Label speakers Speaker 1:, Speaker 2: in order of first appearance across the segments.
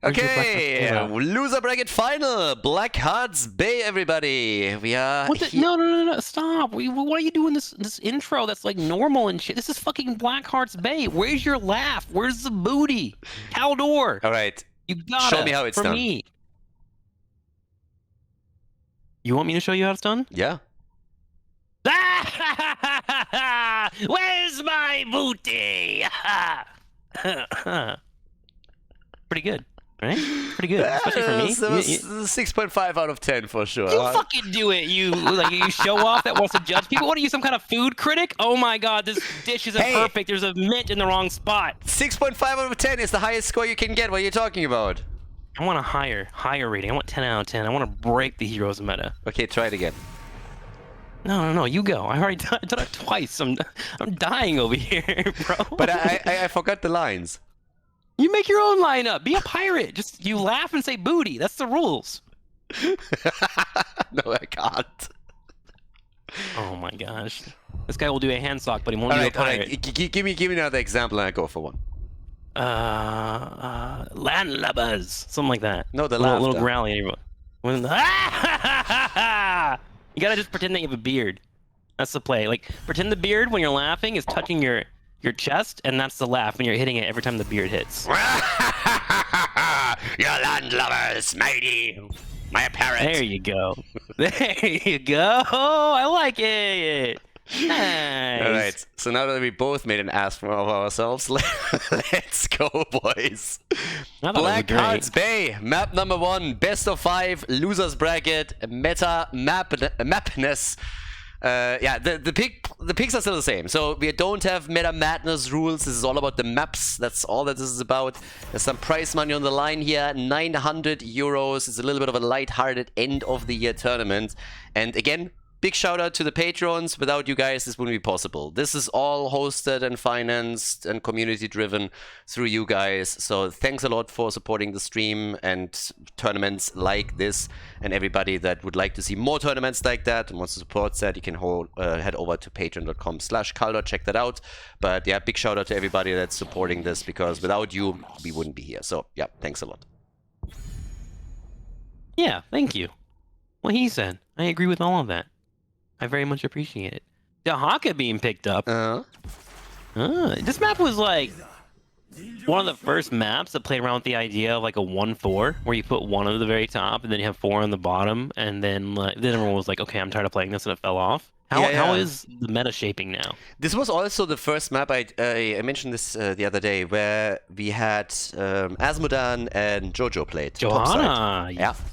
Speaker 1: Okay, loser bracket final. Blackhearts Bay, everybody. We are.
Speaker 2: No! Stop! What are you doing? This intro that's like normal and shit. This is fucking Blackhearts Bay. Where's your laugh? Where's the booty? Khaldor.
Speaker 1: All right.
Speaker 2: You gotta
Speaker 1: show me how it's done.
Speaker 2: Me. You want me to show you how it's done?
Speaker 1: Yeah.
Speaker 2: Where's my booty? Pretty good, right? Pretty good, especially for me.
Speaker 1: 6.5 out of 10 for sure.
Speaker 2: You fucking do it, you show off that wants to judge people. What are you, some kind of food critic? Oh my god, this dish isn't perfect. There's a mint in the wrong spot.
Speaker 1: 6.5 out of 10 is the highest score you can get. What are you talking about?
Speaker 2: I want a higher rating. I want 10 out of 10. I want to break the heroes meta.
Speaker 1: Okay, try it again.
Speaker 2: No, you go. I already done it twice. I'm dying over here, bro.
Speaker 1: But I forgot the lines.
Speaker 2: You make your own lineup. Be a pirate. Just you laugh and say booty. That's the rules.
Speaker 1: No, I can't.
Speaker 2: Oh my gosh. This guy will do a hand sock, but he won't do a pirate.
Speaker 1: All right. Give me another example and I go for one.
Speaker 2: Landlubbers. Something like that.
Speaker 1: No, the
Speaker 2: little growly. You gotta just pretend that you have a beard. That's the play. Like, pretend the beard when you're laughing is touching your chest, and that's the laugh when you're hitting it every time the beard hits.
Speaker 1: Your landlubbers, matey. My parrot.
Speaker 2: There you go. There you go. I like it. Nice.
Speaker 1: All right. So now that we both made an ass of ourselves, let's go, boys. Blackhearts Bay, map number 1, best of 5, losers bracket, MAPness. Yeah, the picks are still the same. So we don't have MAPness rules. This is all about the maps. That's all that this is about. There's some prize money on the line here. 900 euros. It's a little bit of a light-hearted end of the year tournament. And again, big shout out to the patrons. Without you guys, this wouldn't be possible. This is all hosted and financed and community driven through you guys. So thanks a lot for supporting the stream and tournaments like this. And everybody that would like to see more tournaments like that and wants to support that, you can head over to patreon.com/Khaldor, check that out. But yeah, big shout out to everybody that's supporting this, because without you, we wouldn't be here. So yeah, thanks a lot.
Speaker 2: Yeah, thank you. What he said. I agree with all of that. I very much appreciate it. Dahaka being picked up. This map was like one of the first maps that played around with the idea of like a 1-4, where you put 1 at the very top and then you have 4 on the bottom, and then everyone was like, okay, I'm tired of playing this, and it fell off. How is the meta shaping now? This
Speaker 1: was also the first map, I mentioned this the other day, where we had Asmodan and Jojo played.
Speaker 2: Johanna!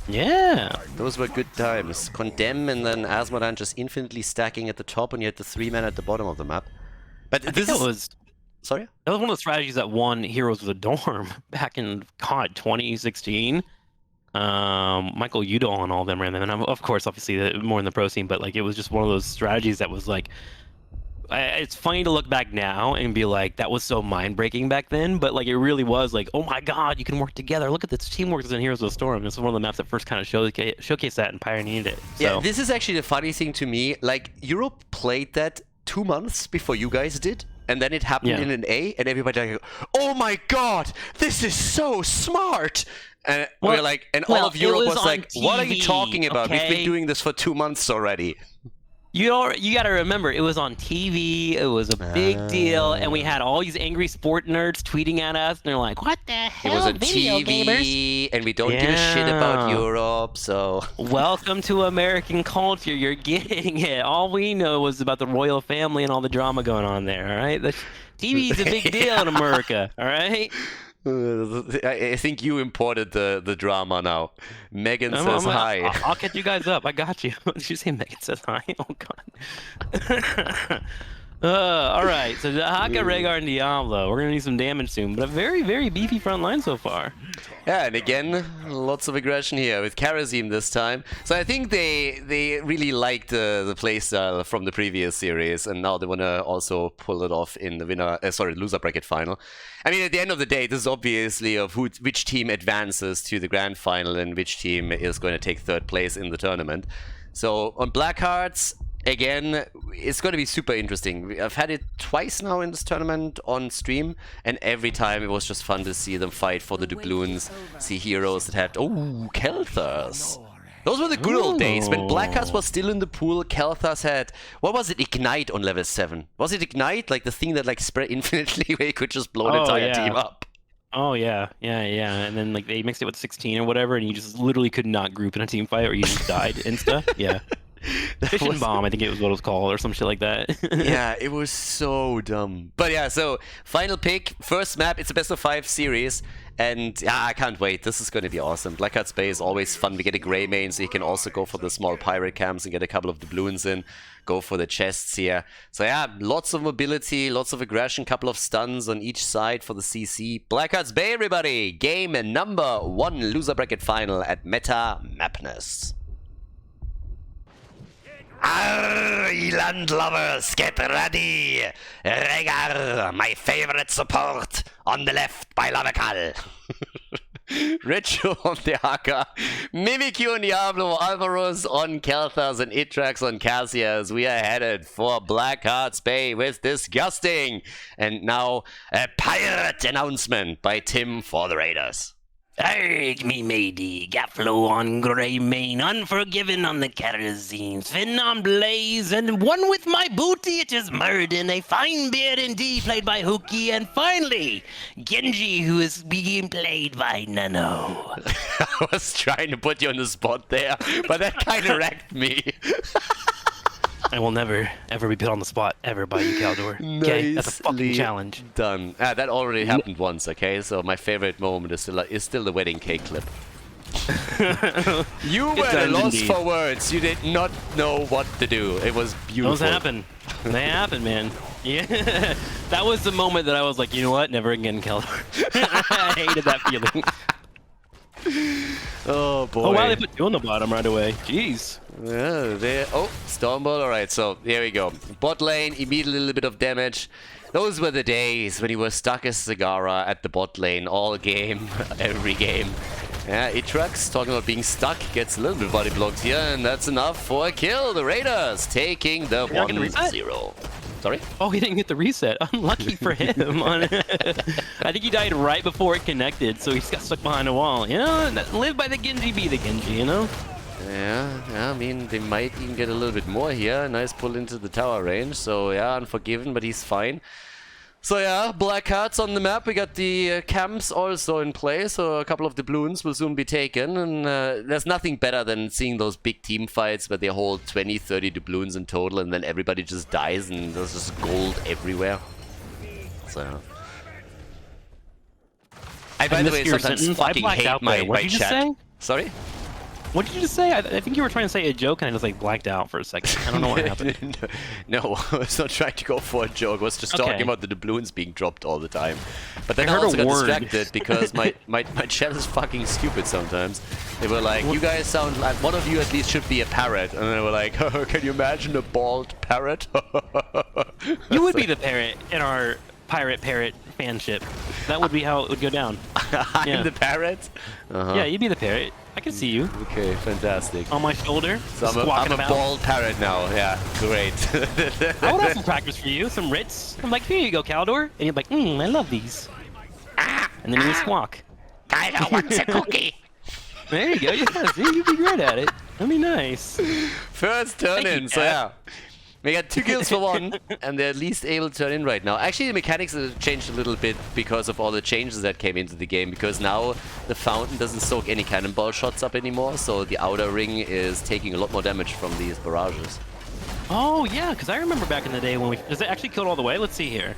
Speaker 2: Yeah.
Speaker 1: Those were good times. Condemn and then Asmodan just infinitely stacking at the top, and you had the 3-man at the bottom of the map. But this was... Sorry?
Speaker 2: That was one of the strategies that won Heroes of the Dorm back in, 2016. Michael Udall and all of them ran them, and of course, obviously, more in the pro scene, but like it was just one of those strategies that was like, it's funny to look back now and be like, that was so mind-breaking back then, but like it really was like, oh my god, you can work together. Look at this teamwork in Heroes of the Storm. This is one of the maps that first kind of showcased that and pioneered it. So.
Speaker 1: Yeah, this is actually the funny thing to me. Like, Europe played that 2 months before you guys did. And then it happened in an A, and everybody like, oh my god, this is so smart! And we're like, and all of Europe was like, TV, what are you talking about? Okay? We've been doing this for 2 months already.
Speaker 2: You gotta remember, it was on TV, it was a big deal, and we had all these angry sport nerds tweeting at us, and they're like, what the hell,
Speaker 1: it was on TV, gamers? And we don't give a shit about Europe, so...
Speaker 2: Welcome to American culture, you're getting it. All we know was about the royal family and all the drama going on there, alright? TV's a big deal in America, alright?
Speaker 1: I think you imported the drama now. Megan says hi.
Speaker 2: I'll catch you guys up. I got you. Did you say Megan says hi? Oh god. All right. So Dahaka, Rhaegar, and Diablo. We're gonna need some damage soon, but a very, very beefy front line so far.
Speaker 1: Yeah, and again, lots of aggression here with Karazim this time. So I think they really liked the playstyle from the previous series, and now they want to also pull it off in the loser bracket final. I mean, at the end of the day, this is obviously of which team advances to the grand final and which team is going to take 3rd place in the tournament. So on Blackhearts, again, it's going to be super interesting. I've had it twice now in this tournament on stream, and every time it was just fun to see them fight for the doubloons, see heroes that had... Oh, Kelthas! Those were the good old days, when Blackhearts was still in the pool. Kelthas had... What was it? Ignite on level 7. Was it Ignite? Like the thing that like spread infinitely, where you could just blow the entire team up?
Speaker 2: Oh, yeah. And then like they mixed it with 16 or whatever, and you just literally could not group in a team fight, or you just died insta. Yeah. Fission Bomb, I think it was what it was called, or some shit like that.
Speaker 1: Yeah, it was so dumb. But yeah, so final pick, first map, it's a best of 5 series, and yeah, I can't wait. This is going to be awesome. Blackhearts Bay is always fun. We get a gray main, so you can also go for the small pirate camps and get a couple of doubloons in, go for the chests here. So yeah, lots of mobility, lots of aggression, couple of stuns on each side for the CC. Blackhearts Bay, everybody! Game number 1 loser bracket final at MAPness. Arr, land lovers, get ready! Rhaegar, my favorite support, on the left by Lavakal. Richo on the Haka, Mimikyu on Diablo, Alvaros on Kelthas, and Itrax on Cassius. We are headed for Blackhearts Bay with Disgusting. And now, a pirate announcement by Tim for the Raiders.
Speaker 3: Urge me, matey, Gaffalo on grey mane, Unforgiven on the kerosene, Finn on blaze, and one with my booty, it is Murden, a fine beard indeed, played by Hookie, and finally, Genji, who is being played by Nano.
Speaker 1: I was trying to put you on the spot there, but that kind of wrecked me.
Speaker 2: I will never, ever be put on the spot, ever, by you, Khaldor. Okay, that's a fucking challenge.
Speaker 1: Done. That already happened once, okay? So my favorite moment is still the wedding cake clip. You were at a loss for words. You did not know what to do. It was beautiful.
Speaker 2: Those happen. They happen, man. Yeah. That was the moment that I was like, you know what? Never again, Khaldor. I hated that feeling.
Speaker 1: Oh boy.
Speaker 2: Oh wow, they put 2 on the bottom right away. Jeez.
Speaker 1: Yeah, there. Oh, Stormball. Alright, so here we go. Bot lane, immediately a little bit of damage. Those were the days when you were stuck as Zagara at the bot lane all game, every game. Yeah, Itrax, talking about being stuck, gets a little bit body blocked here, and that's enough for a kill. The Raiders taking the 1-0. Sorry?
Speaker 2: Oh, he didn't get the reset. Unlucky for him. I think he died right before it connected, so he got stuck behind a wall. You know, live by the Genji, be the Genji, you know?
Speaker 1: Yeah, I mean, they might even get a little bit more here. Nice pull into the tower range, so yeah, Unforgiven, but he's fine. So yeah, Blackhearts on the map. We got the camps also in play, so a couple of doubloons will soon be taken. And there's nothing better than seeing those big team fights where they hold 20, 30 doubloons in total, and then everybody just dies and there's just gold everywhere. So... I, by the way, sometimes fucking hate my chat.
Speaker 2: Say?
Speaker 1: Sorry?
Speaker 2: What did you just say? I think you were trying to say a joke and I just like blacked out for a second. I don't know what happened.
Speaker 1: No, I was not trying to go for a joke. I was just talking about the doubloons being dropped all the time. But then I also got distracted because my chat is fucking stupid sometimes. They were like, you guys sound like one of you at least should be a parrot. And they were like, oh, can you imagine a bald parrot?
Speaker 2: You would be the parrot in our pirate parrot fanship. That would be how it would go down.
Speaker 1: I'm the parrot?
Speaker 2: Yeah, you'd be the parrot. I can see you.
Speaker 1: Okay, fantastic.
Speaker 2: On my shoulder.
Speaker 1: So I'm a bald parrot now. Yeah, great.
Speaker 2: I would have some practice for you, some Ritz. I'm like, here you go, Khaldor. And you're like, I love these. And then you squawk.
Speaker 3: Kylo wants a cookie.
Speaker 2: There you go. Yeah, see, you'd be great at it. That'd be nice.
Speaker 1: First turn in, so yeah. We got 2 kills for 1, and they're at least able to turn in right now. Actually, the mechanics have changed a little bit because of all the changes that came into the game, because now the fountain doesn't soak any cannonball shots up anymore, so the outer ring is taking a lot more damage from these barrages.
Speaker 2: Oh, yeah, because I remember back in the day when we... Does it actually kill all the way? Let's see here.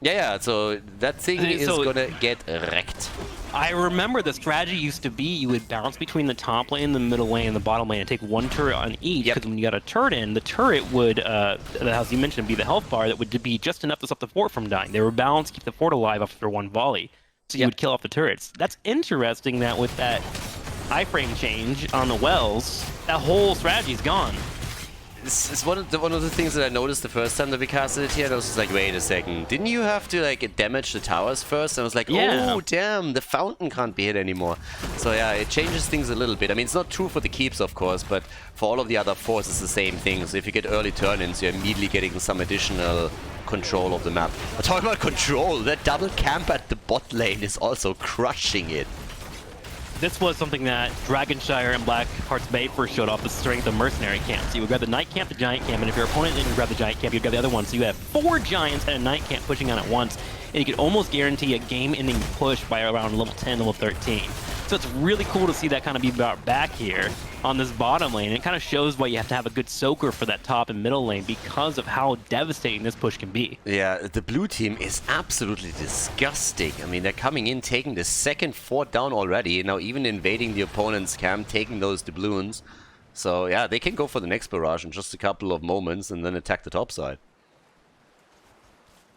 Speaker 1: Yeah, so that thing is gonna get wrecked.
Speaker 2: I remember the strategy used to be you would bounce between the top lane, the middle lane, and the bottom lane and take 1 turret on each, because when you got a turret in, the turret would, as you mentioned, be the health bar that would be just enough to stop the fort from dying. They were balanced, keep the fort alive after 1 volley, so you would kill off the turrets. That's interesting that with that iframe change on the wells, that whole strategy's gone.
Speaker 1: it's one of the things that I noticed the first time that we casted it here. And I was just like, wait a second, didn't you have to like damage the towers first? And I was like,
Speaker 2: Yeah.
Speaker 1: oh damn, the fountain can't be hit anymore. So yeah, it changes things a little bit. I mean, it's not true for the keeps, of course, but for all of the other fours, it's the same thing. So if you get early turn-ins, you're immediately getting some additional control of the map. But talking about control, that double camp at the bot lane is also crushing it.
Speaker 2: This was something that Dragonshire and Blackhearts Bay first showed off the strength of mercenary camps. You would grab the Knight camp, the Giant camp, and if your opponent didn't grab the Giant camp, you'd grab the other one. So you have 4 Giants and a Knight camp pushing on at once, and you could almost guarantee a game-ending push by around level 10, level 13. So it's really cool to see that kind of be brought back here on this bottom lane. It kind of shows why you have to have a good soaker for that top and middle lane because of how devastating this push can be.
Speaker 1: Yeah, the blue team is absolutely disgusting. I mean, they're coming in, taking the second fort down already. Now even invading the opponent's camp, taking those doubloons. So yeah, they can go for the next barrage in just a couple of moments and then attack the top side.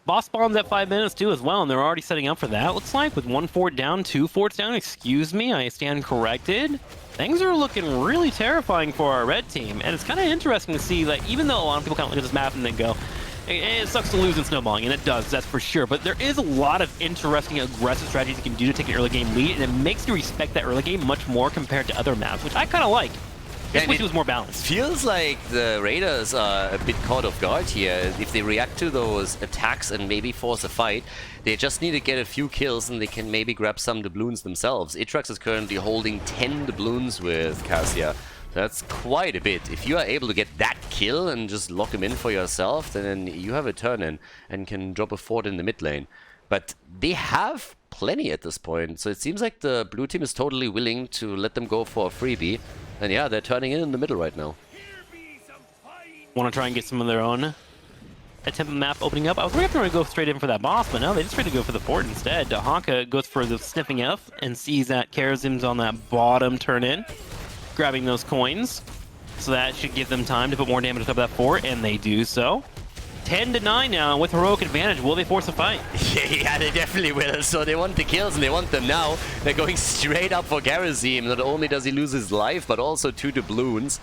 Speaker 2: Boss spawns at 5 minutes too as well, and they're already setting up for that, looks like, with 1 fort down, 2 forts down. Excuse me, I stand corrected. Things are looking really terrifying for our red team, and it's kind of interesting to see, like, even though a lot of people kind of look at this map and then go, it sucks to lose in snowballing, and it does, that's for sure, but there is a lot of interesting aggressive strategies you can do to take an early game lead, and it makes you respect that early game much more compared to other maps, which I kind of like. I wish it was more balanced.
Speaker 1: Feels like the Raiders are a bit caught off guard here. If they react to those attacks and maybe force a fight, they just need to get a few kills and they can maybe grab some doubloons themselves. Atrax is currently holding 10 doubloons with Cassia. That's quite a bit. If you are able to get that kill and just lock him in for yourself, then you have a turn-in and can drop a fort in the mid lane. But they have plenty at this point, so it seems like the blue team is totally willing to let them go for a freebie. And yeah, they're turning in the middle right now.
Speaker 2: Want to try and get some of their own attempt map opening up. I was wondering if they were going to go straight in for that boss, but no, they just tried to go for the fort instead. Honka goes for the sniffing F and sees that Karazim's on that bottom turn in, grabbing those coins. So that should give them time to put more damage on top of that fort, and they do so. 10-9 now with heroic advantage. Will they force a fight?
Speaker 1: Yeah, they definitely will. So they want the kills and they want them now. They're going straight up for Karazim. Not only does he lose his life, but also 2 doubloons.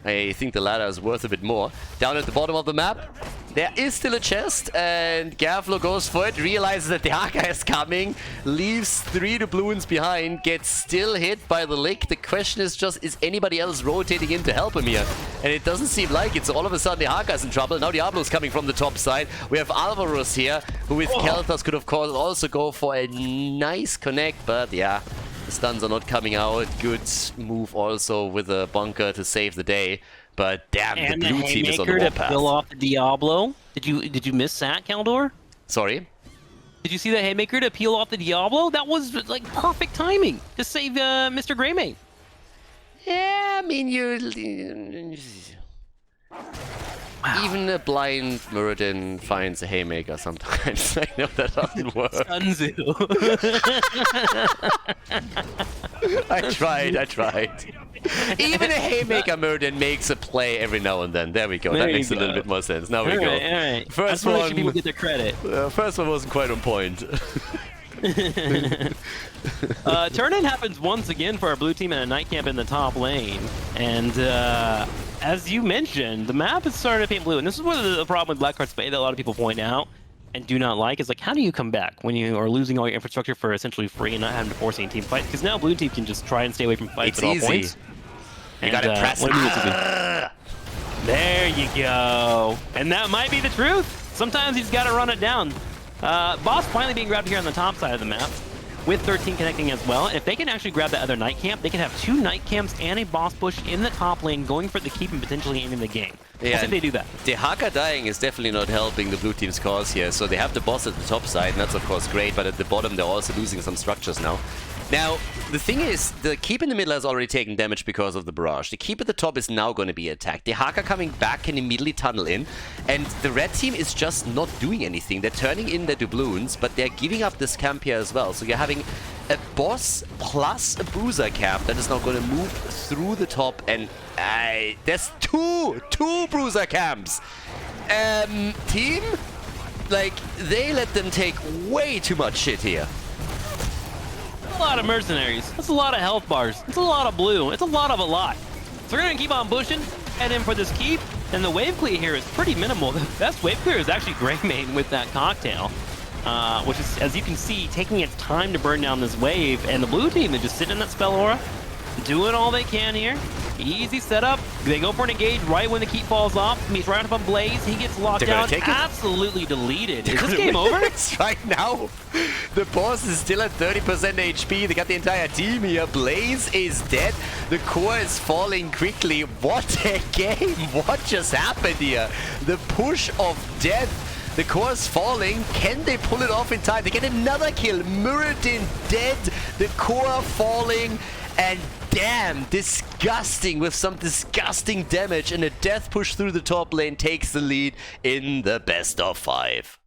Speaker 1: I think the latter is worth a bit more. Down at the bottom of the map, there is still a chest, and Gavlo goes for it, realizes that the Haka is coming, leaves 3 doubloons behind, gets still hit by the lick. The question is just, is anybody else rotating in to help him here? And it doesn't seem like it, so all of a sudden the Haka is in trouble. Now Diablo's coming from the top side. We have Alvaros here, who with Kelthas could of course also go for a nice connect, but yeah. The stuns are not coming out. Good move also with a bunker to save the day. But damn,
Speaker 2: And
Speaker 1: the blue team is on the
Speaker 2: Haymaker to
Speaker 1: warpath.
Speaker 2: kill off the Diablo. Did you miss that, Khaldor?
Speaker 1: Sorry?
Speaker 2: Did you see the Haymaker to peel off the Diablo? That was like perfect timing to save Mr. Greymane.
Speaker 1: Yeah, I mean, even a blind Muradin finds a Haymaker sometimes. I know that doesn't work.
Speaker 2: Sunzu.
Speaker 1: I tried. Even a Haymaker Muradin makes a play every now and then. There we go.
Speaker 2: There
Speaker 1: That
Speaker 2: you
Speaker 1: makes a
Speaker 2: go.
Speaker 1: little bit more sense. Now we
Speaker 2: All
Speaker 1: go.
Speaker 2: right.
Speaker 1: First
Speaker 2: That's where
Speaker 1: one.
Speaker 2: people get their credit.
Speaker 1: First one wasn't quite on point.
Speaker 2: Turn-in happens once again for our blue team and a Night Camp in the top lane. And as you mentioned, the map is starting to paint blue. And this is one of the problem with Blackhearts Bay that a lot of people point out and do not like. Is like, how do you come back when you are losing all your infrastructure for essentially free and not having to force any team fights? Because now blue team can just try and stay away from fights
Speaker 1: It's
Speaker 2: at all
Speaker 1: easy.
Speaker 2: points.
Speaker 1: You gotta press.
Speaker 2: what do we need to do? There you go. And that might be the truth. Sometimes you just gotta run it down. Boss finally being grabbed here on the top side of the map, with 13 connecting as well. And if they can actually grab that other Night Camp, they can have 2 Night Camps and a boss push in the top lane, going for the keep and potentially ending the game.
Speaker 1: Yeah,
Speaker 2: We'll see if they do that.
Speaker 1: The Haka dying is definitely not helping the blue team's cause here. So they have the boss at the top side, and that's of course great, but at the bottom they're also losing some structures now. Now, the thing is, the keep in the middle has already taken damage because of the barrage. The keep at the top is now going to be attacked. The Haka coming back can immediately tunnel in, and the red team is just not doing anything. They're turning in their doubloons, but they're giving up this camp here as well. So you're having a boss plus a bruiser camp that is now going to move through the top, and there's two bruiser camps. Team, like, they let them take way too much shit here.
Speaker 2: A lot of mercenaries. That's a lot of health bars. It's a lot of blue. It's a lot of a lot. So we're gonna keep on pushing, head in for this keep. And the wave clear here is pretty minimal. The best wave clear is actually Greymane with that cocktail, which is, as you can see, taking its time to burn down this wave. And the blue team is just sitting in that spell aura, doing all they can here. Easy setup. They go for an engage right when the keep falls off. He's right up on Blaze. He gets locked down. Absolutely deleted. Is this game over?
Speaker 1: Right now, the boss is still at 30% HP. They got the entire team here. Blaze is dead. The core is falling quickly. What a game. What just happened here? The push of death. The core is falling. Can they pull it off in time? They get another kill. Muradin dead. The core falling. And damn, disgusting with some disgusting damage, and a death push through the top lane takes the lead in the best of 5.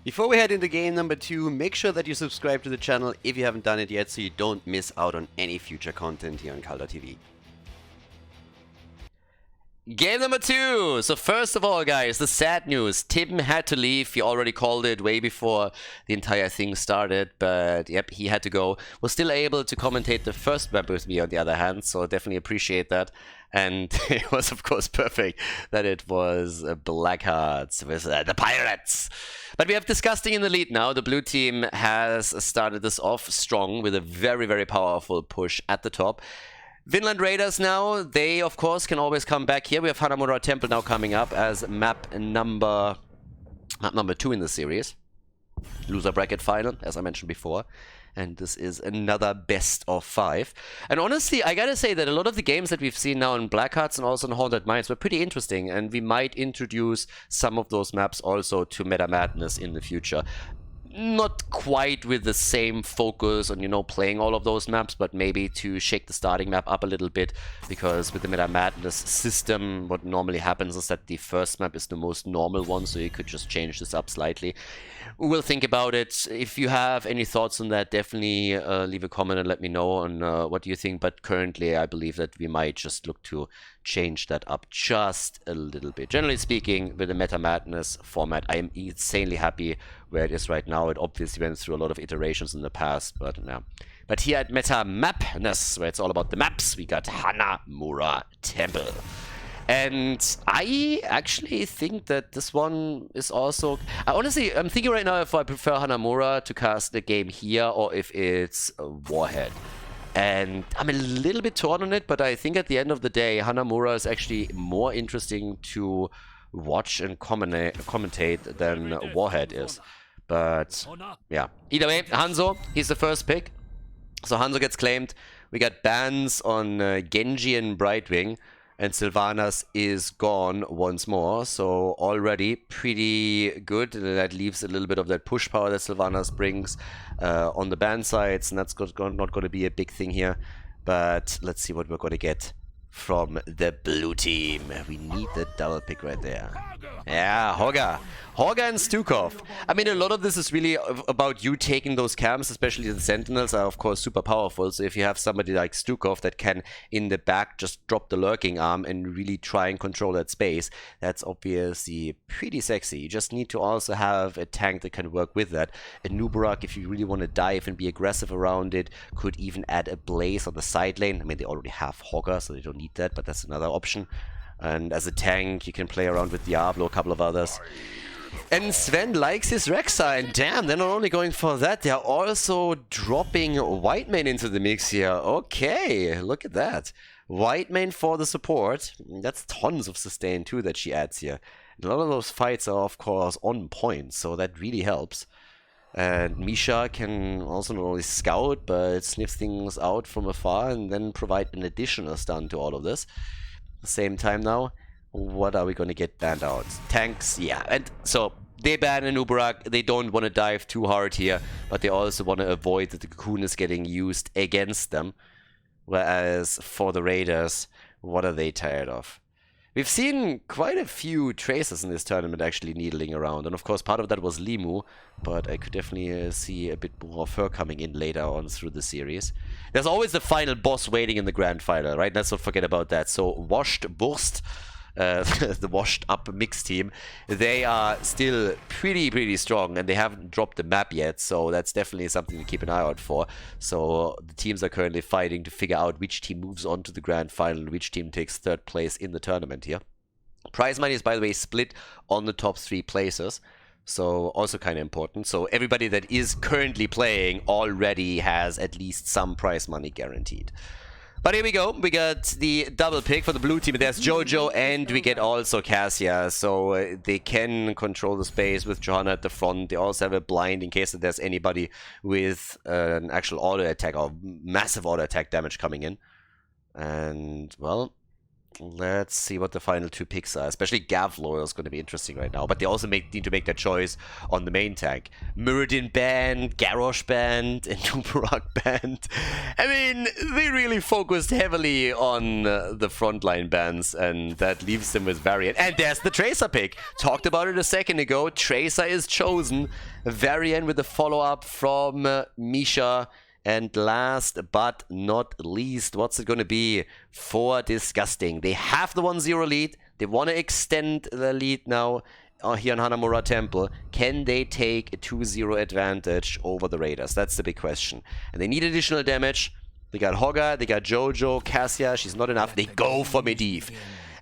Speaker 1: Before we head into game number 2, make sure that you subscribe to the channel if you haven't done it yet so you don't miss out on any future content here on Khaldor TV. Game number 2! So first of all, guys, the sad news. Tim had to leave. He already called it way before the entire thing started, but yep, he had to go. Was still able to commentate the first map with me on the other hand, so definitely appreciate that. And it was, of course, perfect that it was Blackhearts with the Pirates. But we have Disgusting in the lead now. The blue team has started this off strong with a very, very powerful push at the top. Vinland Raiders now, they of course can always come back here. We have Hanamura Temple now coming up as map number 2 in the series. Loser bracket final, as I mentioned before. And this is another best of 5. And honestly, I gotta say that a lot of the games that we've seen now in Blackhearts and also in Haunted Mines were pretty interesting. And we might introduce some of those maps also to MAPness in the future. Not quite with the same focus on, you know, playing all of those maps, but maybe to shake the starting map up a little bit, because with the MAPness system, what normally happens is that the first map is the most normal one, so you could just change this up slightly. We'll think about it. If you have any thoughts on that, definitely leave a comment and let me know on what you think, but currently I believe that we might just look to change that up just a little bit. Generally speaking, with the MAPness format, I am insanely happy where it is right now. It obviously went through a lot of iterations in the past, but yeah. But here at MAPness, where it's all about the maps, we got Hanamura Temple. And I actually think that this one is also... honestly, I'm thinking right now if I prefer Hanamura to cast the game here or if it's Warhead. And I'm a little bit torn on it, but I think at the end of the day, Hanamura is actually more interesting to watch and commentate than Warhead is. But yeah, either way, Hanzo, he's the first pick. So Hanzo gets claimed. We got bans on Genji and Brightwing, and Sylvanas is gone once more. So already pretty good. That leaves a little bit of that push power that Sylvanas brings on the ban sides, and that's not going to be a big thing here. But let's see what we're going to get from the blue team. We need the double pick right there. Yeah, Hogger and Stukov. I mean, a lot of this is really about you taking those camps, especially the Sentinels are of course super powerful. So if you have somebody like Stukov that can in the back just drop the lurking arm and really try and control that space, that's obviously pretty sexy. You just need to also have a tank that can work with that. A Nubarak, if you really want to dive and be aggressive around it, could even add a Blaze on the side lane. I mean, they already have Hogger, so they don't need that, but that's another option. And as a tank, you can play around with Diablo, a couple of others. And Sven likes his Rek'Sai, and damn, they're not only going for that, they're also dropping Whitemane into the mix here. Okay, look at that. Whitemane for the support. That's tons of sustain too that she adds here. And a lot of those fights are of course on point, so that really helps. And Misha can also not only scout, but sniff things out from afar and then provide an additional stun to all of this. At the same time now, what are we going to get banned out? Tanks, yeah. And so they ban a Nubarak. They don't want to dive too hard here, but they also want to avoid that the Cocoon is getting used against them. Whereas for the Raiders, what are they tired of? We've seen quite a few Tracers in this tournament actually needling around, and of course part of that was Limu, but I could definitely see a bit more of her coming in later on through the series. There's always the final boss waiting in the grand final, right? Let's not forget about that. So Washed Burst the washed up mixed team, they are still pretty strong, and they haven't dropped the map yet, so that's definitely something to keep an eye out for. So the teams are currently fighting to figure out which team moves on to the grand final and which team takes third place in the tournament here. Prize money is, by the way, split on the top 3 places, so also kind of important. So everybody that is currently playing already has at least some prize money guaranteed. But here we go, we got the double pick for the blue team. There's Jojo, and we get also Cassia, so they can control the space with Johanna at the front. They also have a blind in case that there's anybody with an actual auto attack or massive auto attack damage coming in. And, well, let's see what the final 2 picks are. Especially Gavlor is going to be interesting right now. But they also need to make that choice on the main tank. Muradin banned, Garrosh banned, and Tuparak banned. I mean, they really focused heavily on the frontline bans, and that leaves them with Varian. And there's the Tracer pick. Talked about it a second ago. Tracer is chosen. Varian with a follow-up from Misha. And last but not least, what's it going to be for Disgusting? They have the 1-0 lead. They want to extend the lead now here on Hanamura Temple. Can they take a 2-0 advantage over the Raiders? That's the big question. And they need additional damage. They got Hogga, they got Jojo, Cassia. She's not enough. They go for Medivh.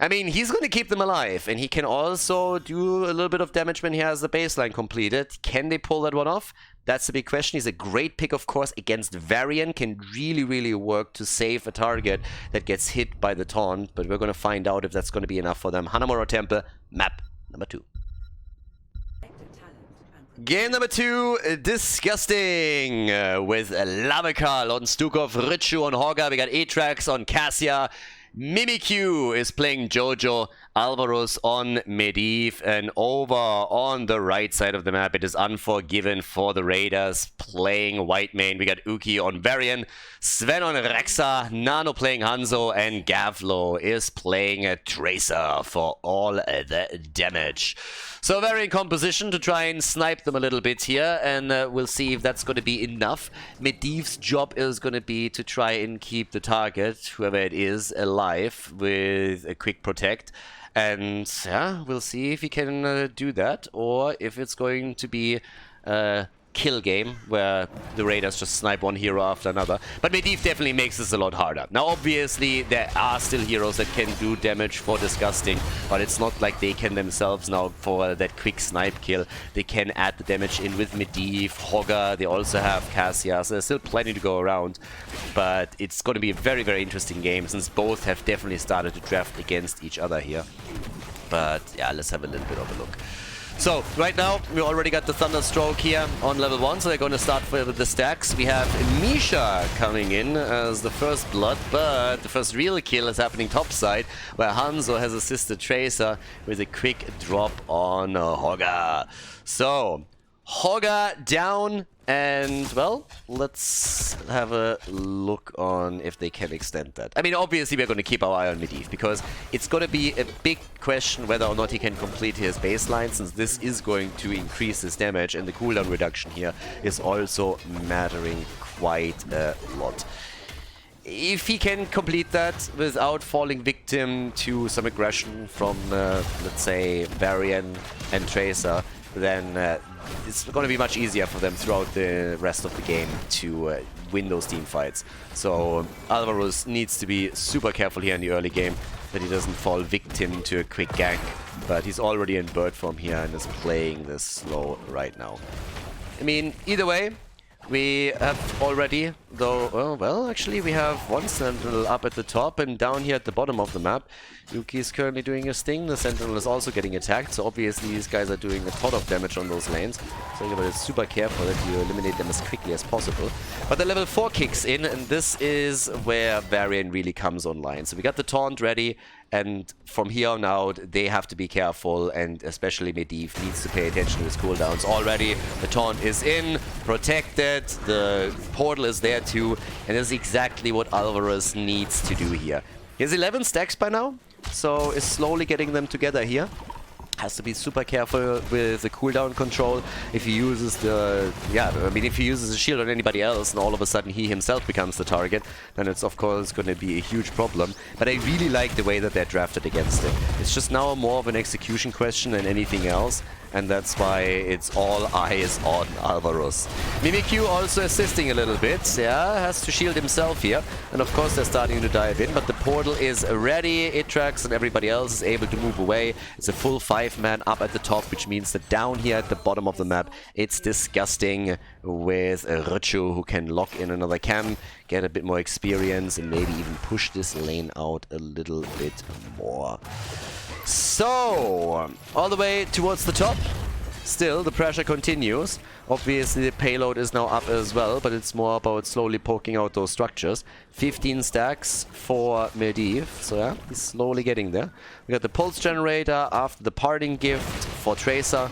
Speaker 1: I mean, he's going to keep them alive, and he can also do a little bit of damage when he has the baseline completed. Can they pull that one off? That's the big question. He's a great pick, of course, against Varian. Can really work to save a target that gets hit by the taunt, but we're going to find out if that's going to be enough for them. Hanamura Temple, map number 2. Game number 2, Disgusting, with Lavakal on Stukov, Richu on Hogga. We got Atrax on Cassia. Mimikyu is playing Jojo, Alvaros on Medivh, and over on the right side of the map it is Unforgiven for the Raiders playing White Mane. We got Uki on Varian, Sven on Rexa, Nano playing Hanzo, and Gavlo is playing a Tracer for all the damage. So very in composition to try and snipe them a little bit here, and we'll see if that's going to be enough. Medivh's job is going to be to try and keep the target, whoever it is, alive with a quick protect. And yeah, we'll see if he can do that, or if it's going to be kill game where the Raiders just snipe one hero after another. But Medivh definitely makes this a lot harder. Now obviously there are still heroes that can do damage for Disgusting, but it's not like they can themselves now for that quick snipe kill. They can add the damage in with Medivh, Hogga, they also have Cassia, so there's still plenty to go around. But it's going to be a very interesting game, since both have definitely started to draft against each other here. But yeah, let's have a little bit of a look. So, right now, we already got the Thunderstroke here on level 1, so they're going to start with the stacks. We have Misha coming in as the first blood, but the first real kill is happening topside, where Hanzo has assisted Tracer with a quick drop on Hogga. So, Hogga down, and, well, let's have a look on if they can extend that. I mean, obviously we're going to keep our eye on Medivh, because it's going to be a big question whether or not he can complete his baseline, since this is going to increase his damage, and the cooldown reduction here is also mattering quite a lot. If he can complete that without falling victim to some aggression from, let's say, Varian and Tracer, then it's going to be much easier for them throughout the rest of the game to win those team fights. So Alvaros needs to be super careful here in the early game that he doesn't fall victim to a quick gank. But he's already in bird form here and is playing this slow right now. I mean, either way, we have already, though, well, actually we have one Sentinel up at the top, and down here at the bottom of the map, Yuki is currently doing his thing. The Sentinel is also getting attacked, so obviously these guys are doing a ton of damage on those lanes. So you gotta be super careful that you eliminate them as quickly as possible. But the level 4 kicks in, and this is where Varian really comes online. So we got the taunt ready, and from here on out, they have to be careful, and especially Medivh needs to pay attention to his cooldowns. Already, the taunt is in, protected, the portal is there too, and this is exactly what Alvarez needs to do here. He has 11 stacks by now, so is slowly getting them together here. Has to be super careful with the cooldown control. If he uses the, if he uses a shield on anybody else and all of a sudden he himself becomes the target, then it's of course going to be a huge problem. But I really like the way that they're drafted against it. It's just now more of an execution question than anything else, and that's why it's all eyes on Alvaros. Mimikyu also assisting a little bit, has to shield himself here, and of course they're starting to dive in, but the portal is ready. Itrax and everybody else is able to move away. It's a full 5-man up at the top, which means that down here at the bottom of the map, it's disgusting with Richu, who can lock in another camp, get a bit more experience, and maybe even push this lane out a little bit more. So, all the way towards the top. Still, the pressure continues. Obviously, the payload is now up as well, but it's more about slowly poking out those structures. 15 stacks for Medivh, so yeah, he's slowly getting there. We got the pulse generator after the parting gift for Tracer.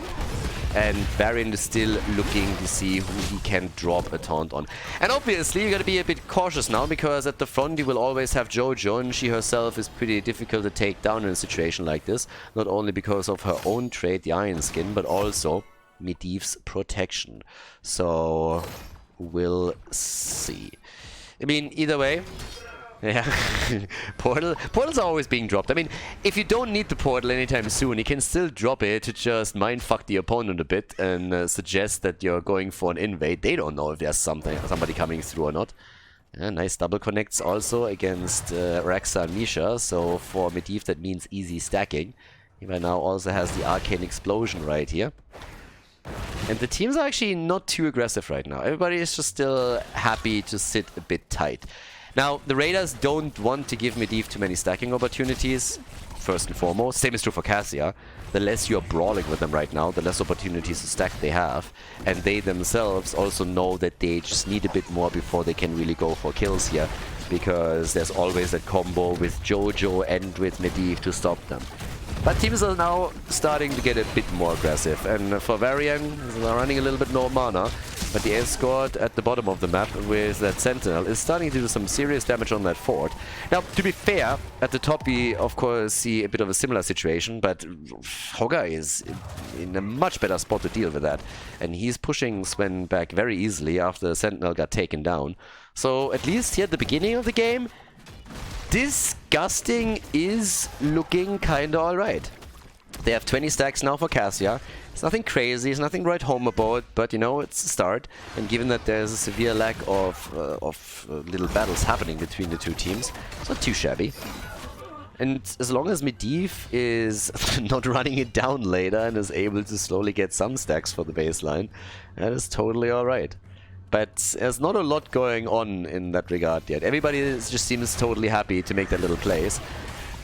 Speaker 1: And Baron is still looking to see who he can drop a taunt on. And obviously, you gotta be a bit cautious now, because at the front you will always have Jojo, and she herself is pretty difficult to take down in a situation like this. Not only because of her own trait, the Iron Skin, but also Medivh's protection. So, we'll see. I mean, either way, yeah, portals are always being dropped. I mean, if you don't need the portal anytime soon, you can still drop it to just mindfuck the opponent a bit and suggest that you're going for an invade. They don't know if there's somebody coming through or not. Yeah, nice double connects also against Raxa and Misha, so for Medivh that means easy stacking. He right now also has the Arcane Explosion right here. And the teams are actually not too aggressive right now. Everybody is just still happy to sit a bit tight. Now, the Raiders don't want to give Medivh too many stacking opportunities, first and foremost. Same is true for Cassia. The less you're brawling with them right now, the less opportunities to stack they have. And they themselves also know that they just need a bit more before they can really go for kills here, because there's always that combo with Jojo and with Medivh to stop them. But teams are now starting to get a bit more aggressive, and for Varian, they're running a little bit no mana, but the escort at the bottom of the map with that Sentinel is starting to do some serious damage on that fort. Now, to be fair, at the top we of course see a bit of a similar situation, but Hoga is in a much better spot to deal with that, and he's pushing Sven back very easily after the Sentinel got taken down. So at least here at the beginning of the game, Disgusting is looking kinda alright. They have 20 stacks now for Cassia. It's nothing crazy, it's nothing to write home about, but you know, it's a start. And given that there's a severe lack of little battles happening between the two teams, it's not too shabby. And as long as Medivh is not running it down later and is able to slowly get some stacks for the baseline, that is totally alright. But there's not a lot going on in that regard yet. Everybody just seems totally happy to make that little plays.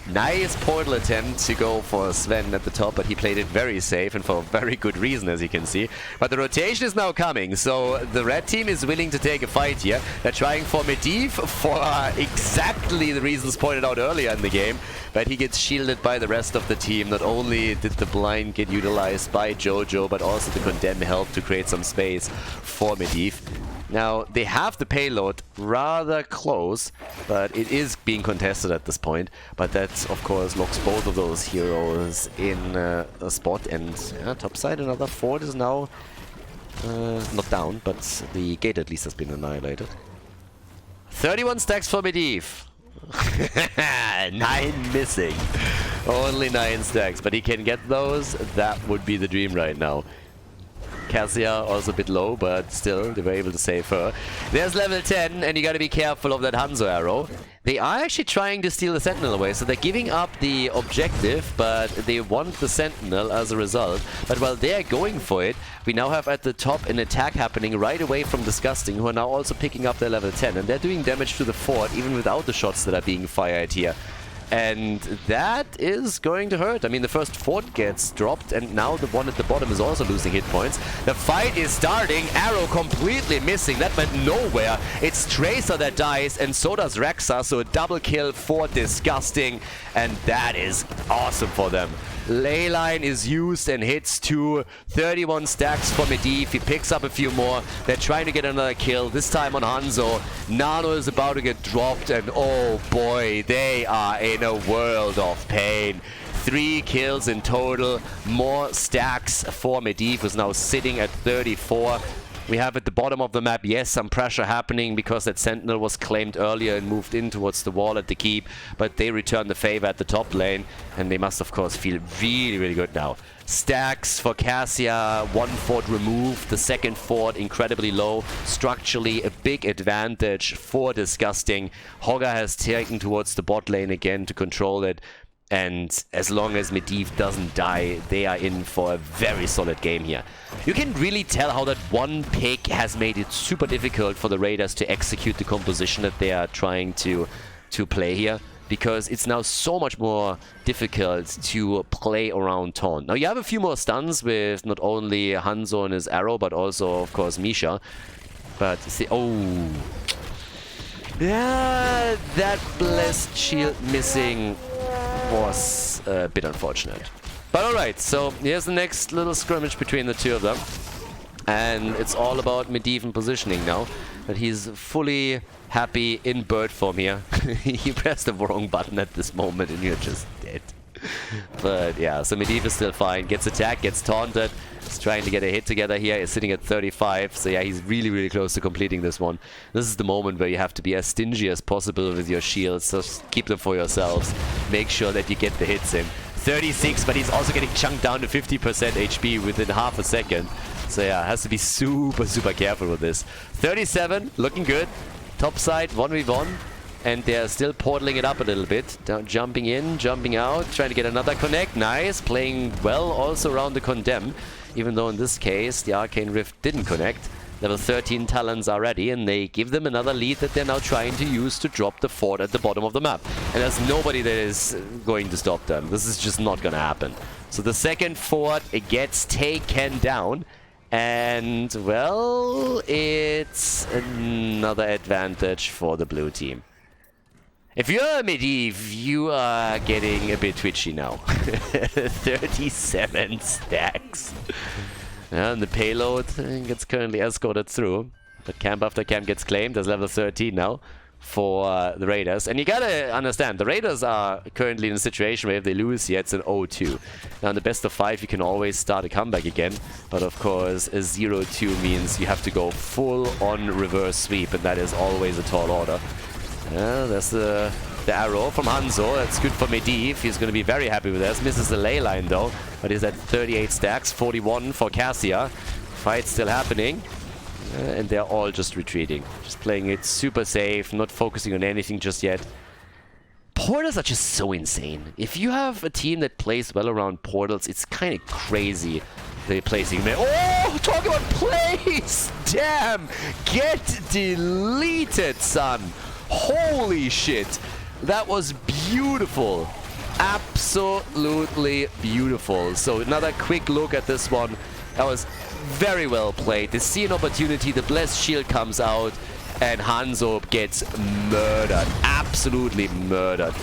Speaker 1: Nice portal attempt to go for Sven at the top, but he played it very safe and for a very good reason, as you can see. But the rotation is now coming, so the red team is willing to take a fight here. They're trying for Medivh for exactly the reasons pointed out earlier in the game, but he gets shielded by the rest of the team. Not only did the blind get utilized by Jojo, but also the Condemn helped to create some space for Medivh. Now, they have the payload rather close, but it is being contested at this point. But that, of course, locks both of those heroes in a spot. And top side, another fort is now not down, but the gate at least has been annihilated. 31 stacks for Medivh. 9 missing. Only 9 stacks, but he can get those. That would be the dream right now. Cassia also a bit low, but still, they were able to save her. There's level 10, and you gotta be careful of that Hanzo arrow. They are actually trying to steal the Sentinel away, so they're giving up the objective, but they want the Sentinel as a result. But while they're going for it, we now have at the top an attack happening right away from Disgusting, who are now also picking up their level 10, and they're doing damage to the fort, even without the shots that are being fired here. And that is going to hurt. I mean, the first fort gets dropped, and now the one at the bottom is also losing hit points. The fight is starting. Arrow completely missing. That went nowhere. It's Tracer that dies, and so does Raxa. So a double kill for Disgusting, and that is awesome for them. Leyline is used and hits to 31 stacks for Medivh. He picks up a few more. They're trying to get another kill, this time on Hanzo. Nano is about to get dropped, and oh boy, they are in a world of pain. 3 kills in total. More stacks for Medivh, who's now sitting at 34. We have at the bottom of the map, yes, some pressure happening because that Sentinel was claimed earlier and moved in towards the wall at the keep, but they return the favor at the top lane, and they must, of course, feel really, really good now. Stacks for Cassia, 1 fort removed, the second fort incredibly low. Structurally, a big advantage for Disgusting. Hogger has taken towards the bot lane again to control it. And as long as Medivh doesn't die, they are in for a very solid game here. You can really tell how that one pick has made it super difficult for the Raiders to execute the composition that they are trying to play here. Because it's now so much more difficult to play around Taunt. Now you have a few more stuns with not only Hanzo and his arrow, but also, of course, Misha. But see, oh, yeah, that blessed shield missing was a bit unfortunate. But alright, so here's the next little scrimmage between the two of them. And it's all about Medivh and positioning now. But he's fully happy in bird form here. He pressed the wrong button at this moment and you're just dead. But yeah, so Medivh is still fine. Gets attacked, gets taunted. He's trying to get a hit together here. He's sitting at 35. So yeah, he's really, really close to completing this one. This is the moment where you have to be as stingy as possible with your shields. So keep them for yourselves. Make sure that you get the hits in. 36, but he's also getting chunked down to 50% HP within half a second. So yeah, has to be super, super careful with this. 37, looking good. Top side, 1v1. And they're still portaling it up a little bit. Jumping in, jumping out, trying to get another connect. Nice, playing well also around the Condemn. Even though in this case, the Arcane Rift didn't connect. Level 13 Talons are ready, and they give them another lead that they're now trying to use to drop the fort at the bottom of the map. And there's nobody that is going to stop them. This is just not gonna happen. So the second fort, it gets taken down. And, well, it's another advantage for the blue team. If you're a Medivh, you are getting a bit twitchy now. 37 stacks. And the payload gets currently escorted through. But camp after camp gets claimed as level 13 now for the Raiders. And you gotta understand, the Raiders are currently in a situation where if they lose here, it's an 0-2. Now in the best of 5, you can always start a comeback again. But of course, a 0-2 means you have to go full on reverse sweep. And that is always a tall order. That's the arrow from Hanzo. That's good for Medivh. He's going to be very happy with this. Misses the ley line though. But he's at 38 stacks. 41 for Cassia. Fight's still happening. And they're all just retreating. Just playing it super safe. Not focusing on anything just yet. Portals are just so insane. If you have a team that plays well around portals, it's kind of crazy. They're placing there. Oh, talk about plays! Damn! Get deleted, son! Holy shit! That was beautiful. Absolutely beautiful. So another quick look at this one. That was very well played. They see an opportunity, the Blessed Shield comes out, and Hanzo gets murdered. Absolutely murdered.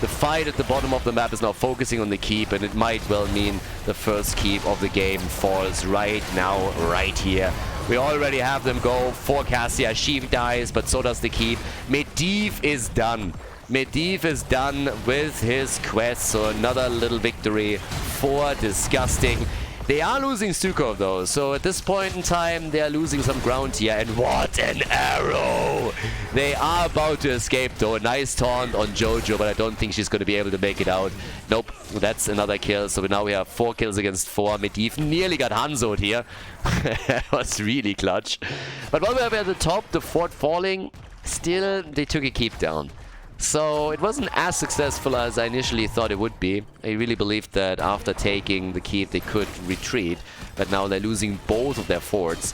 Speaker 1: The fight at the bottom of the map is now focusing on the keep, and it might well mean the first keep of the game falls right now, right here. We already have them go for Cassia. She dies, but so does the keep. Medivh is done. Medivh is done with his quest, so another little victory for Disgusting. They are losing Stukov though, so at this point in time they are losing some ground here, and what an arrow! They are about to escape though. A nice taunt on Jojo, but I don't think she's going to be able to make it out. Nope, that's another kill, so now we have 4 kills against 4. Medivh nearly got Hanzo'd here. That was really clutch. But while we have at the top, the fort falling, still they took a keep down. So it wasn't as successful as I initially thought it would be. I really believed that after taking the keep they could retreat, but now they're losing both of their forts.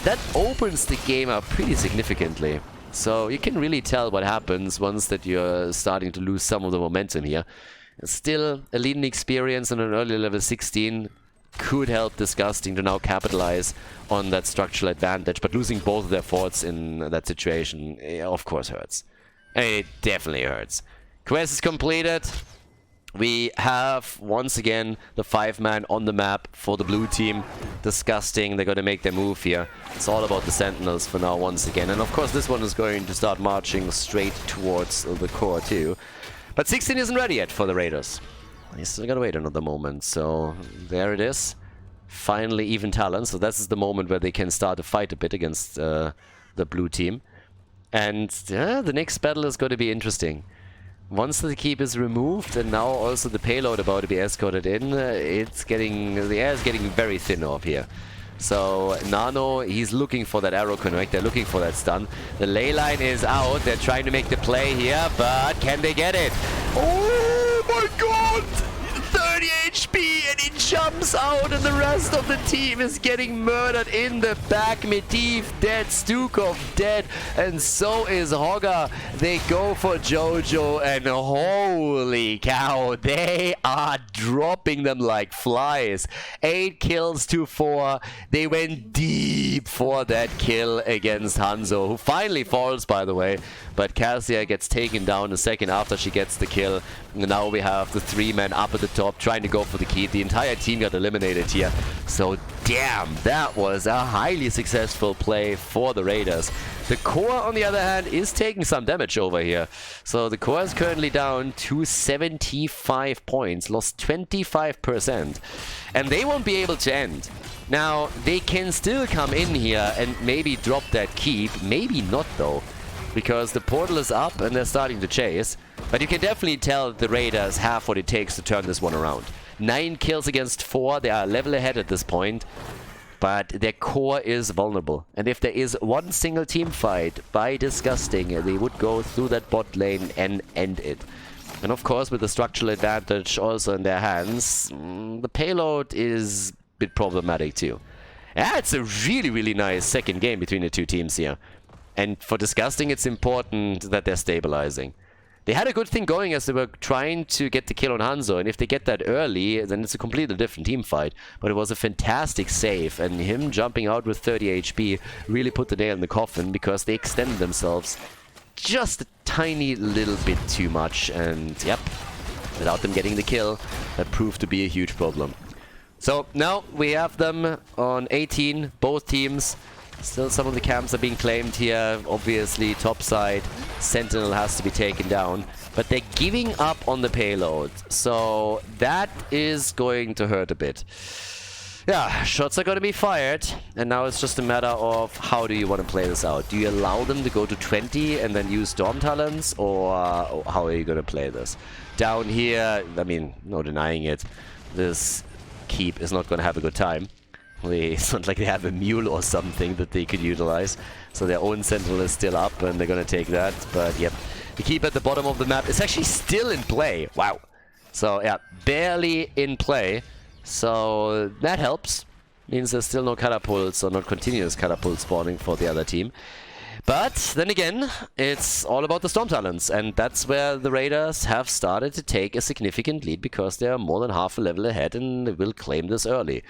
Speaker 1: That opens the game up pretty significantly. So you can really tell what happens once that you're starting to lose some of the momentum here. Still, a leading experience on an early level 16 could help Disgusting to now capitalize on that structural advantage, but losing both of their forts in that situation, of course, hurts. It definitely hurts. Quest is completed. We have, once again, the 5-man on the map for the blue team. Disgusting. They're going to make their move here. It's all about the Sentinels for now, once again. And of course, this one is going to start marching straight towards the core, too. But 16 isn't ready yet for the Raiders. He's still gotta wait another moment. So there it is. Finally even talent. So this is the moment where they can start to fight a bit against the blue team. And the next battle is going to be interesting. Once the keep is removed and now also the payload about to be escorted in, the air is getting very thin up here. So Nano, he's looking for that arrow connect, they're looking for that stun. The ley line is out, they're trying to make the play here, but can they get it? Oh my god! 30 HP and he jumps out and the rest of the team is getting murdered in the back. Medivh dead, Stukov dead, and so is Hogger. They go for Jojo and holy cow, they are dropping them like flies. 8 kills to 4. They went deep for that kill against Hanzo, who finally falls, by the way. But Cassia gets taken down a second after she gets the kill. And now we have the 3 men up at the top trying to go for the keep. The entire team got eliminated here. So damn, that was a highly successful play for the Raiders. The core, on the other hand, is taking some damage over here. So the core is currently down to 75 points, lost 25%. And they won't be able to end. Now, they can still come in here and maybe drop that keep. Maybe not, though. Because the portal is up and they're starting to chase. But you can definitely tell the Raiders have what it takes to turn this one around. 9 kills against 4. They are level ahead at this point. But their core is vulnerable. And if there is one single team fight by Disgusting, they would go through that bot lane and end it. And of course, with the structural advantage also in their hands, the payload is a bit problematic too. Yeah, it's a really, really nice second game between the two teams here. And for Disgusting, it's important that they're stabilizing. They had a good thing going as they were trying to get the kill on Hanzo, and if they get that early, then it's a completely different team fight. But it was a fantastic save, and him jumping out with 30 HP really put the nail in the coffin, because they extended themselves just a tiny little bit too much, and yep, without them getting the kill, that proved to be a huge problem. So now we have them on 18, both teams. Still some of the camps are being claimed here. Obviously, top side, Sentinel has to be taken down. But they're giving up on the payload. So that is going to hurt a bit. Yeah, shots are going to be fired. And now it's just a matter of how do you want to play this out. Do you allow them to go to 20 and then use Storm Talents? Or how are you going to play this? Down here, I mean, no denying it. This keep is not going to have a good time. It's not like they have a mule or something that they could utilize. So their own Sentinel is still up and they're gonna take that. But yep, the keep at the bottom of the map is actually still in play. Wow. So yeah, barely in play. So that helps. Means there's still no catapults or not continuous catapult spawning for the other team. But then again, it's all about the Storm Talents, and that's where the Raiders have started to take a significant lead because they are more than half a level ahead and they will claim this early.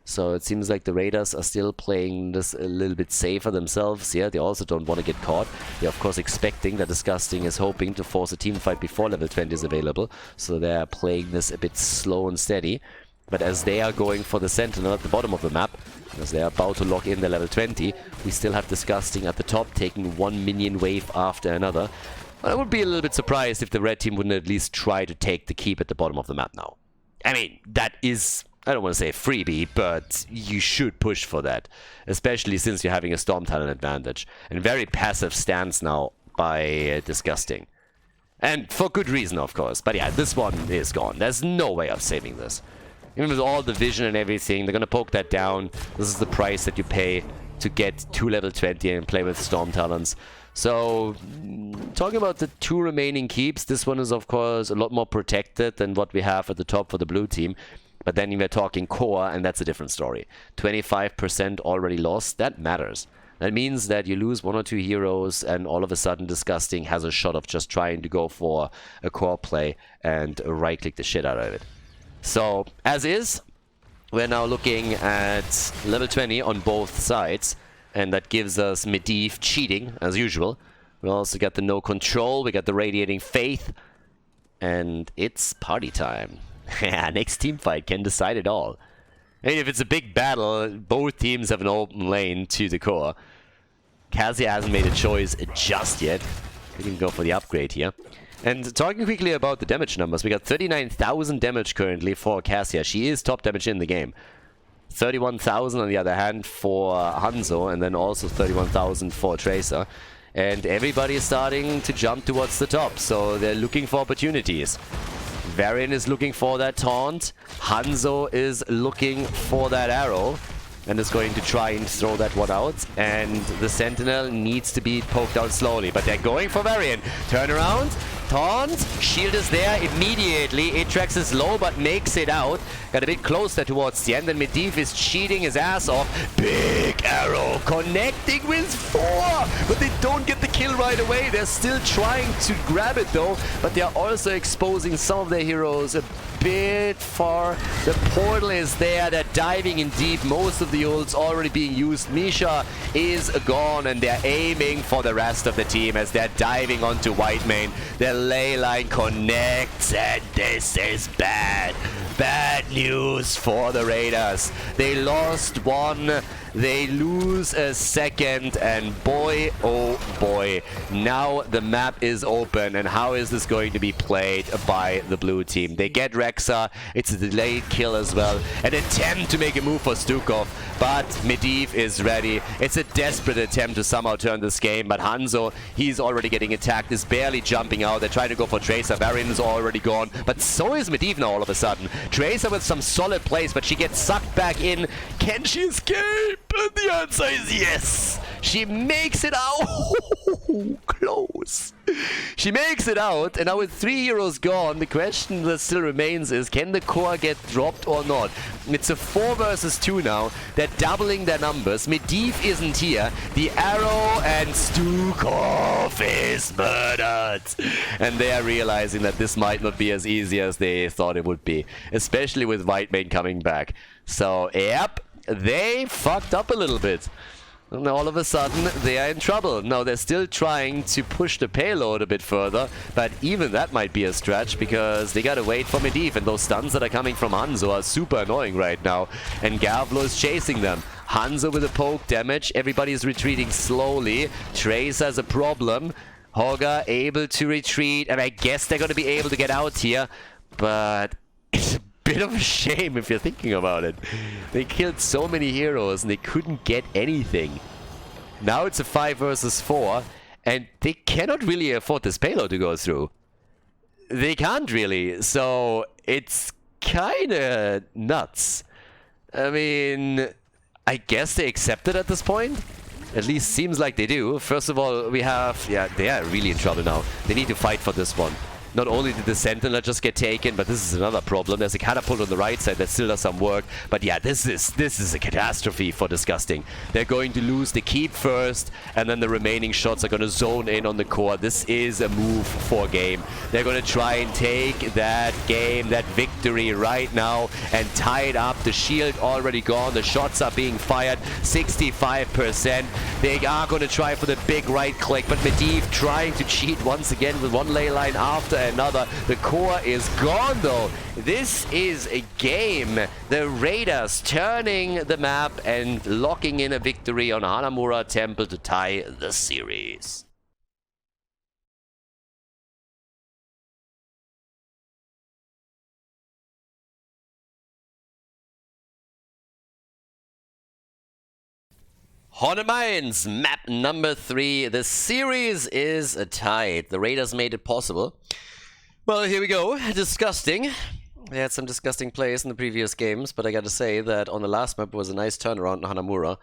Speaker 1: So it seems like the Raiders are still playing this a little bit safer themselves. Yeah, they also don't want to get caught. They're of course expecting that Disgusting is hoping to force a team fight before level 20 is available. So they're playing this a bit slow and steady. But as they are going for the Sentinel at the bottom of the map, as they are about to lock in the level 20, we still have Disgusting at the top, taking one minion wave after another. I would be a little bit surprised if the red team wouldn't at least try to take the keep at the bottom of the map now. I mean, that is, I don't want to say a freebie, but you should push for that. Especially since you're having a Storm Talent advantage. And very passive stance now by Disgusting. And for good reason, of course. But yeah, this one is gone. There's no way of saving this. Even with all the vision and everything, they're going to poke that down. This is the price that you pay to get to level 20 and play with Storm Talents. So, talking about the two remaining keeps, this one is of course a lot more protected than what we have at the top for the blue team. But then we're talking core, and that's a different story. 25% already lost, that matters. That means that you lose one or two heroes, and all of a sudden Disgusting has a shot of just trying to go for a core play and right-click the shit out of it. So, as is, we're now looking at level 20 on both sides. And that gives us Medivh cheating, as usual. We also got the no control, we got the radiating faith. And it's party time. Next team fight can decide it all. I mean, if it's a big battle, both teams have an open lane to the core. Cassia hasn't made a choice just yet. We can go for the upgrade here. And talking quickly about the damage numbers, we got 39,000 damage currently for Cassia. She is top damage in the game. 31,000 on the other hand for Hanzo, and then also 31,000 for Tracer. And everybody is starting to jump towards the top, so they're looking for opportunities. Varian is looking for that taunt. Hanzo is looking for that arrow and is going to try and throw that one out. And the Sentinel needs to be poked out slowly, but they're going for Varian. Turn around. Taunt. Shield is there immediately. Atrax is low, but makes it out. Got a bit closer towards the end, and Medivh is cheating his ass off. Big arrow connecting with 4, but they don't get the kill right away. They're still trying to grab it though, but they're also exposing some of their heroes a bit far. The portal is there. They're diving in deep. Most of the ults already being used. Misha is gone, and they're aiming for the rest of the team as they're diving onto Whitemane. Their ley line connects, and this is bad. Bad news for the Raiders. They lost one, they lose a second, and boy, oh boy, now the map is open, and how is this going to be played by the blue team? They get Rexa, it's a delayed kill as well, an attempt to make a move for Stukov, but Medivh is ready. It's a desperate attempt to somehow turn this game, but Hanzo, he's already getting attacked, is barely jumping out. They're trying to go for Tracer. Varian is already gone, but so is Medivh now all of a sudden. Tracer with some solid plays, but she gets sucked back in. Can she escape? And the answer is yes. She makes it out. Close. She makes it out, and now with 3 heroes gone, the question that still remains is, can the core get dropped or not? It's a 4 versus 2 now. They're doubling their numbers. Medivh isn't here. The arrow and Stukov is murdered. And they are realizing that this might not be as easy as they thought it would be, especially with Whitemane coming back. So, yep, they fucked up a little bit. And all of a sudden, they are in trouble. Now, they're still trying to push the payload a bit further, but even that might be a stretch, because they gotta wait for Medivh, and those stuns that are coming from Hanzo are super annoying right now, and Gavlo is chasing them. Hanzo with a poke damage, everybody's retreating slowly. Trace has a problem. Hogger able to retreat, and I guess they're gonna be able to get out here, but it's a bit of a shame if you're thinking about it. They killed so many heroes and they couldn't get anything. Now it's a 5 versus 4, and they cannot really afford this payload to go through. They can't really, so it's kinda nuts. I mean, I guess they accept it at this point. At least seems like they do. First of all, we have... yeah, they are really in trouble now. They need to fight for this one. Not only did the Sentinel just get taken, but this is another problem. There's a catapult on the right side that still does some work. But yeah, this is a catastrophe for Disgusting. They're going to lose the keep first, and then the remaining shots are going to zone in on the core. This is a move for game. They're going to try and take that game, that victory right now, and tie it up. The shield already gone. The shots are being fired. 65%. They are going to try for the big right click, but Medivh trying to cheat once again with one ley line after another. The core is gone though. This is a game. The Raiders turning the map and locking in a victory on Hanamura Temple to tie the series. Haunted Mines, map number 3. The series is tied. The Raiders made it possible. Well, here we go. Disgusting. They had some disgusting plays in the previous games, but I gotta say that on the last map was a nice turnaround in Hanamura.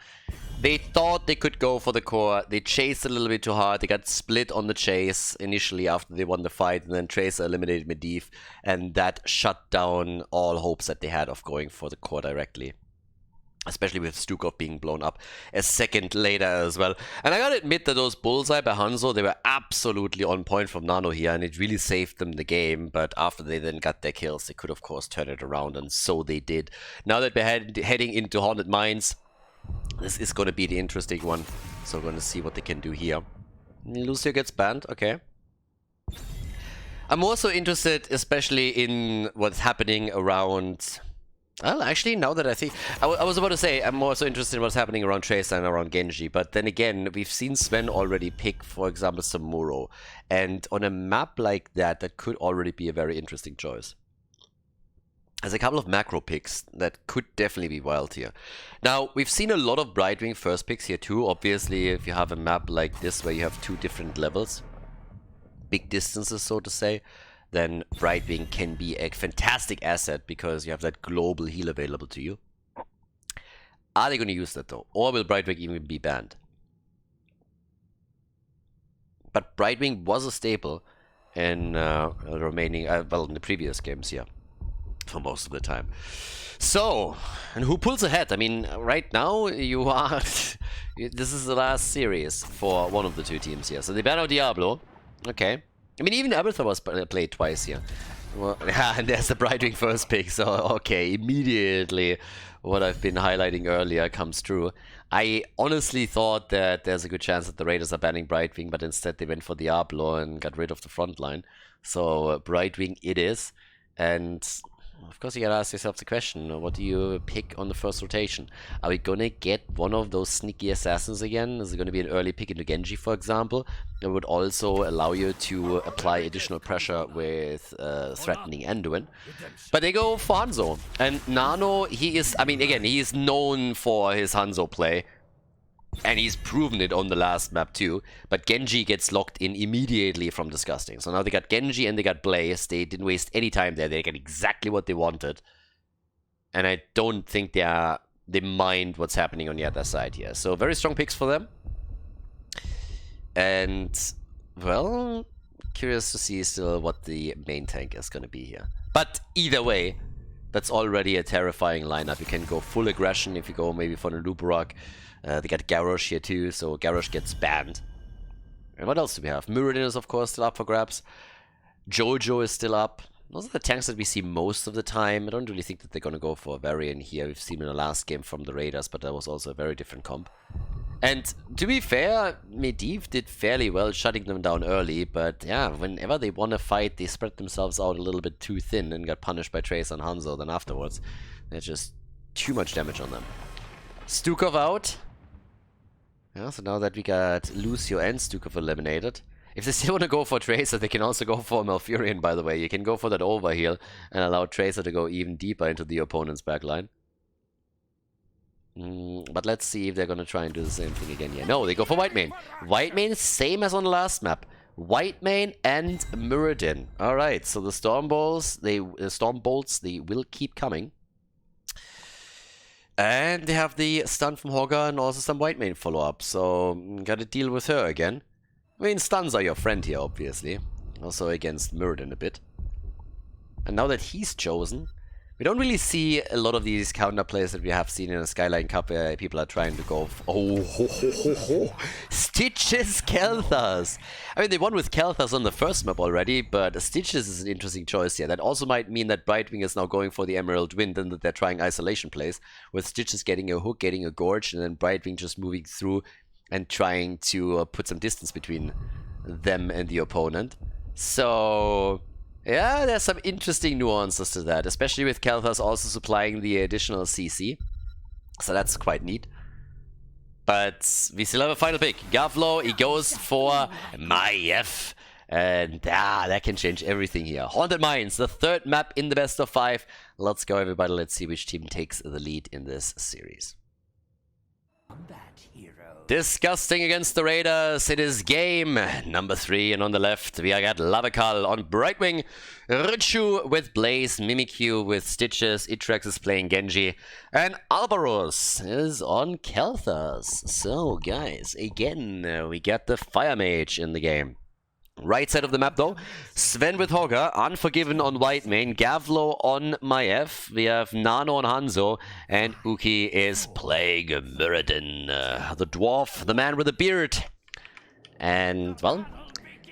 Speaker 1: They thought they could go for the core. They chased a little bit too hard. They got split on the chase initially after they won the fight, and then Tracer eliminated Medivh, and that shut down all hopes that they had of going for the core directly. Especially with Stukov being blown up a second later as well. And I gotta admit that those bullseye by Hanzo, they were absolutely on point from Nano here, and it really saved them the game. But after they then got their kills, they could of course turn it around, and so they did. Now that we're heading into Haunted Mines, this is gonna be the interesting one. So we're gonna see what they can do here. Lucio gets banned, okay. I'm also interested especially in what's happening around Well, actually, now that I think... I was about to say, I'm more so interested in what's happening around Tracer and around Genji, but then again, we've seen Sven already pick, for example, Samuro. And on a map like that, that could already be a very interesting choice. There's a couple of macro picks that could definitely be wild here. Now, we've seen a lot of Brightwing first picks here too. Obviously, if you have a map like this where you have two different levels, big distances, so to say, then Brightwing can be a fantastic asset because you have that global heal available to you. Are they going to use that though? Or will Brightwing even be banned? But Brightwing was a staple in the remaining, well, in the previous games here, for most of the time. So, and who pulls ahead? I mean, right now you are... this is the last series for one of the two teams here. So they ban out Diablo. Okay. I mean, even Abathur was played twice here. Well, yeah, and there's the Brightwing first pick, so okay, immediately what I've been highlighting earlier comes true. I honestly thought that there's a good chance that the Raiders are banning Brightwing, but instead they went for Diablo and got rid of the front line. So Brightwing it is, and of course you gotta ask yourself the question, what do you pick on the first rotation? Are we gonna get one of those sneaky assassins again? Is it gonna be an early pick into Genji, for example? It would also allow you to apply additional pressure with threatening Anduin. But they go for Hanzo. And Nano, he is, I mean, again, he is known for his Hanzo play. And he's proven it on the last map too. But Genji gets locked in immediately from Disgusting. So now they got Genji and they got Blaze. They didn't waste any time there. They got exactly what they wanted. And I don't think they mind what's happening on the other side here. So very strong picks for them. And, well, curious to see still what the main tank is going to be here. But either way, that's already a terrifying lineup. You can go full aggression if you go maybe for the Luberok. They got Garrosh here too, so Garrosh gets banned. And what else do we have? Muradin is of course still up for grabs. Jojo is still up. Those are the tanks that we see most of the time. I don't really think that they're going to go for a variant here. We've seen in the last game from the Raiders, but that was also a very different comp. And to be fair, Medivh did fairly well shutting them down early, but yeah, whenever they want to fight, they spread themselves out a little bit too thin and got punished by Trace and Hanzo. Then afterwards, there's just too much damage on them. Stukov out. Yeah, so now that we got Lucio and Stukov eliminated, if they still want to go for Tracer, they can also go for Malfurion, by the way. You can go for that overheal and allow Tracer to go even deeper into the opponent's backline. But let's see if they're going to try and do the same thing again here. No, they go for Whitemane. Whitemane, same as on the last map. Whitemane and Muradin. Alright, so the Storm Bolts, they will keep coming. And they have the stun from Hogger and also some Whitemane follow-up, so gotta deal with her again. I mean, stuns are your friend here, obviously. Also against Muradin a bit. And now that he's chosen, we don't really see a lot of these counter plays that we have seen in a Skyline Cup where people are trying to go... Stitches Kel'Thas! I mean, they won with Kel'Thas on the first map already, but Stitches is an interesting choice here. That also might mean that Brightwing is now going for the Emerald Wind and that they're trying isolation plays, with Stitches getting a hook, getting a gorge, and then Brightwing just moving through and trying to put some distance between them and the opponent. So... yeah, there's some interesting nuances to that, especially with Kel'Thas also supplying the additional CC. So that's quite neat. But we still have a final pick. Gavlo, he goes for Maiev. And that can change everything here. Haunted Mines, the third map in the best of 5. Let's go, everybody. Let's see which team takes the lead in this series. Disgusting against the Raiders. It is game number 3. And on the left, we got Lavakal on Brightwing. Richu with Blaze. Mimikyu with Stitches. Itrex is playing Genji. And Albaros is on Kel'Thas. So, guys, again, we get the Fire Mage in the game. Right side of the map though, Sven with Hogger, Unforgiven on Whitemane, Gavlo on Maiev, we have Nano on Hanzo, and Uki is playing Muradin, the dwarf, the man with a beard. And, well,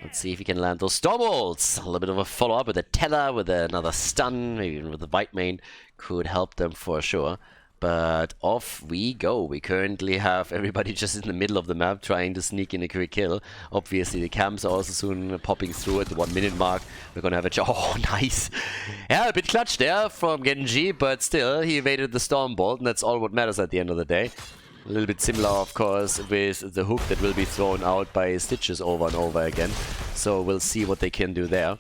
Speaker 1: let's see if he can land those Storm Bolts. A little bit of a follow-up with a Tether, with another stun, maybe even with the Whitemane, could help them for sure. But off we go. We currently have everybody just in the middle of the map trying to sneak in a quick kill. Obviously the camps are also soon popping through at the 1 minute mark. We're gonna have a oh, nice. Yeah, a bit clutch there from Genji, but still he evaded the Storm Bolt, and that's all what matters at the end of the day. A little bit similar, of course, with the hook that will be thrown out by Stitches over and over again. So we'll see what they can do there.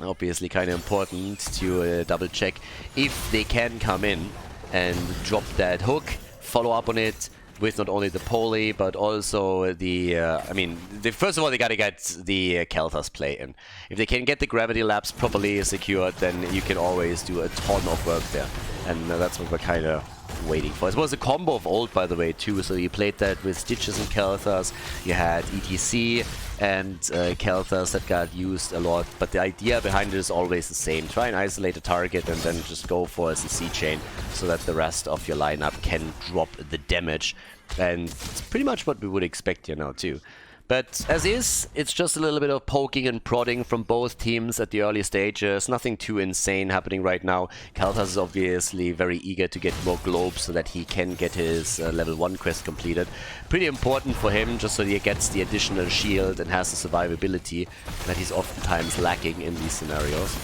Speaker 1: Obviously kind of important to double check if they can come in and drop that hook, follow up on it with not only the poly, but also the, I mean, first of all, they gotta get the Kelthas play in. If they can get the gravity laps properly secured, then you can always do a ton of work there. And that's what we're kind of waiting for. It was a combo of old, by the way, too. So you played that with Stitches and Kelthas. You had ETC and Kelthas that got used a lot. But the idea behind it is always the same. Try and isolate a target and then just go for a CC chain so that the rest of your lineup can drop the damage. And it's pretty much what we would expect here now, too. But as is, it's just a little bit of poking and prodding from both teams at the early stages. Nothing too insane happening right now. Kelthas is obviously very eager to get more globes so that he can get his level 1 quest completed. Pretty important for him, just so he gets the additional shield and has the survivability that he's oftentimes lacking in these scenarios.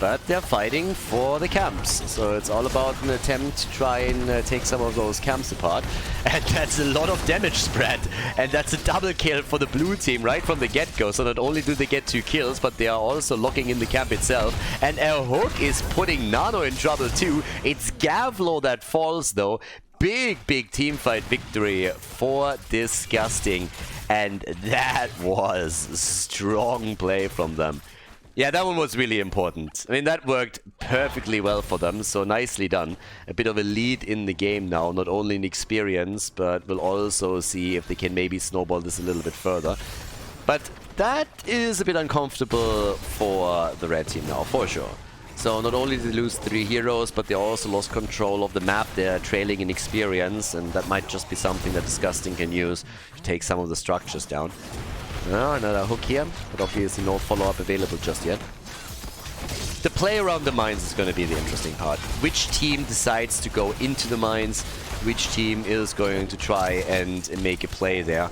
Speaker 1: But they're fighting for the camps, so it's all about an attempt to try and take some of those camps apart. And that's a lot of damage spread, and that's a double kill for the blue team right from the get-go. So not only do they get 2 kills, but they are also locking in the camp itself. And a hook is putting Nano in trouble too. It's Gavlo that falls though. Big team fight victory for Disgusting, and that was strong play from them. Yeah, that one was really important. I mean, that worked perfectly well for them, so nicely done. A bit of a lead in the game now, not only in experience, but we'll also see if they can maybe snowball this a little bit further. But that is a bit uncomfortable for the red team now, for sure. So not only did they lose 3 heroes, but they also lost control of the map. They're trailing in experience, and that might just be something that Disgusting can use to take some of the structures down. Oh, another hook here, but obviously no follow-up available just yet. The play around the mines is going to be the interesting part. Which team decides to go into the mines? Which team is going to try and make a play there?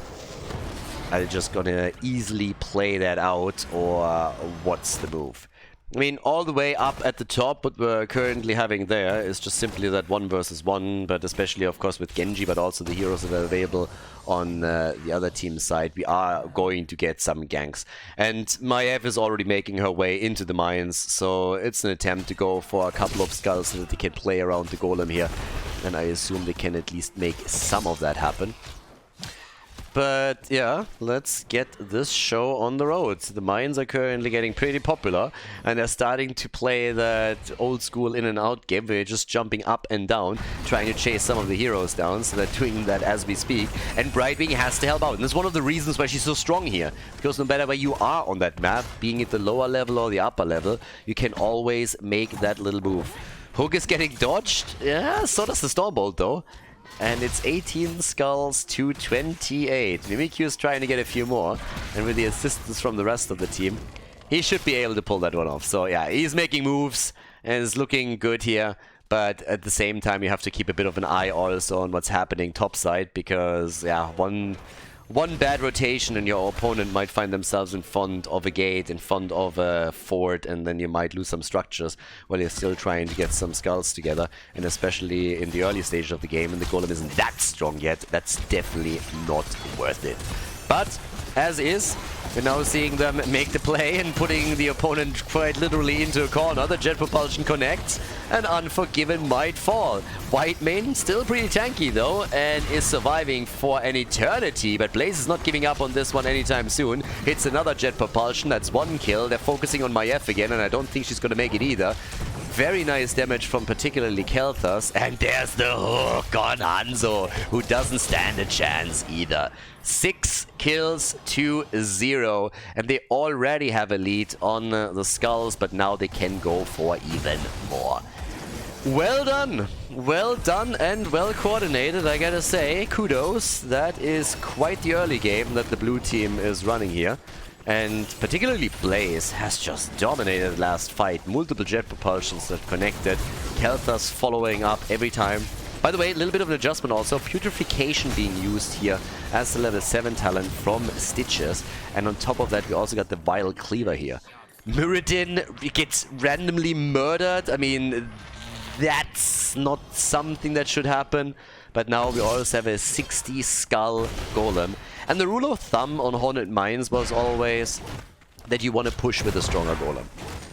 Speaker 1: Are they just going to easily play that out, or what's the move? I mean, all the way up at the top, what we're currently having there is just simply that 1 versus 1, but especially, of course, with Genji, but also the heroes that are available on the other team's side, we are going to get some ganks. And Maiev is already making her way into the mines, so it's an attempt to go for a couple of skulls so that they can play around the golem here. And I assume they can at least make some of that happen. But yeah, let's get this show on the road. The mines are currently getting pretty popular, and they're starting to play that old school in and out game where you're just jumping up and down, trying to chase some of the heroes down. So they're doing that as we speak, and Brightwing has to help out. And that's one of the reasons why she's so strong here, because no matter where you are on that map, being at the lower level or the upper level, you can always make that little move. Hook is getting dodged. Yeah, so does the Stormbolt though. And it's 18 skulls to 28. Mimikyu is trying to get a few more. And with the assistance from the rest of the team, he should be able to pull that one off. So yeah, he's making moves and is looking good here. But at the same time, you have to keep a bit of an eye also on what's happening topside. Because yeah, one bad rotation and your opponent might find themselves in front of a gate, in front of a fort, and then you might lose some structures while you're still trying to get some skulls together. And especially in the early stage of the game, and the golem isn't that strong yet, that's definitely not worth it. But as is, we're now seeing them make the play and putting the opponent quite literally into a corner. The jet propulsion connects, and Unforgiven might fall. White main still pretty tanky though, and is surviving for an eternity, but Blaze is not giving up on this one anytime soon. Hits another jet propulsion, that's 1 kill. They're focusing on Maiev again, and I don't think she's gonna make it either. Very nice damage from particularly Kelthas, and there's the hook on Hanzo, who doesn't stand a chance either. 6 kills to 0, and they already have a lead on the skulls, but now they can go for even more. Well done and well coordinated, I gotta say. Kudos. That is quite the early game that the blue team is running here. And particularly Blaze has just dominated the last fight. Multiple jet propulsions that connected. Kelthas following up every time. By the way, a little bit of an adjustment also. Putrefaction being used here as the level 7 talent from Stitches. And on top of that, we also got the Vile Cleaver here. Muradin gets randomly murdered. I mean, that's not something that should happen. But now we also have a 60 skull golem. And the rule of thumb on Haunted Mines was always that you want to push with a stronger golem.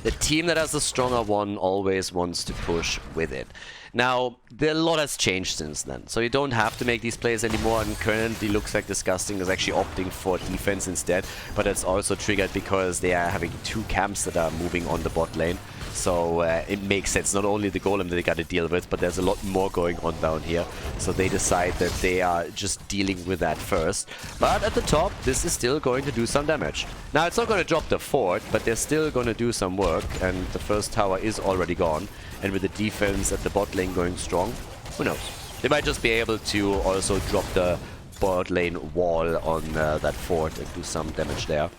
Speaker 1: The team that has the stronger one always wants to push with it. Now, a lot has changed since then, so you don't have to make these plays anymore, and currently looks like Disgusting is actually opting for defense instead, but that's also triggered because they are having 2 camps that are moving on the bot lane. So it makes sense, not only the golem that they got to deal with, but there's a lot more going on down here. So they decide that they are just dealing with that first. But at the top, this is still going to do some damage. Now, it's not going to drop the fort, but they're still going to do some work. And the first tower is already gone. And with the defense at the bot lane going strong, who knows? They might just be able to also drop the bot lane wall on that fort and do some damage there.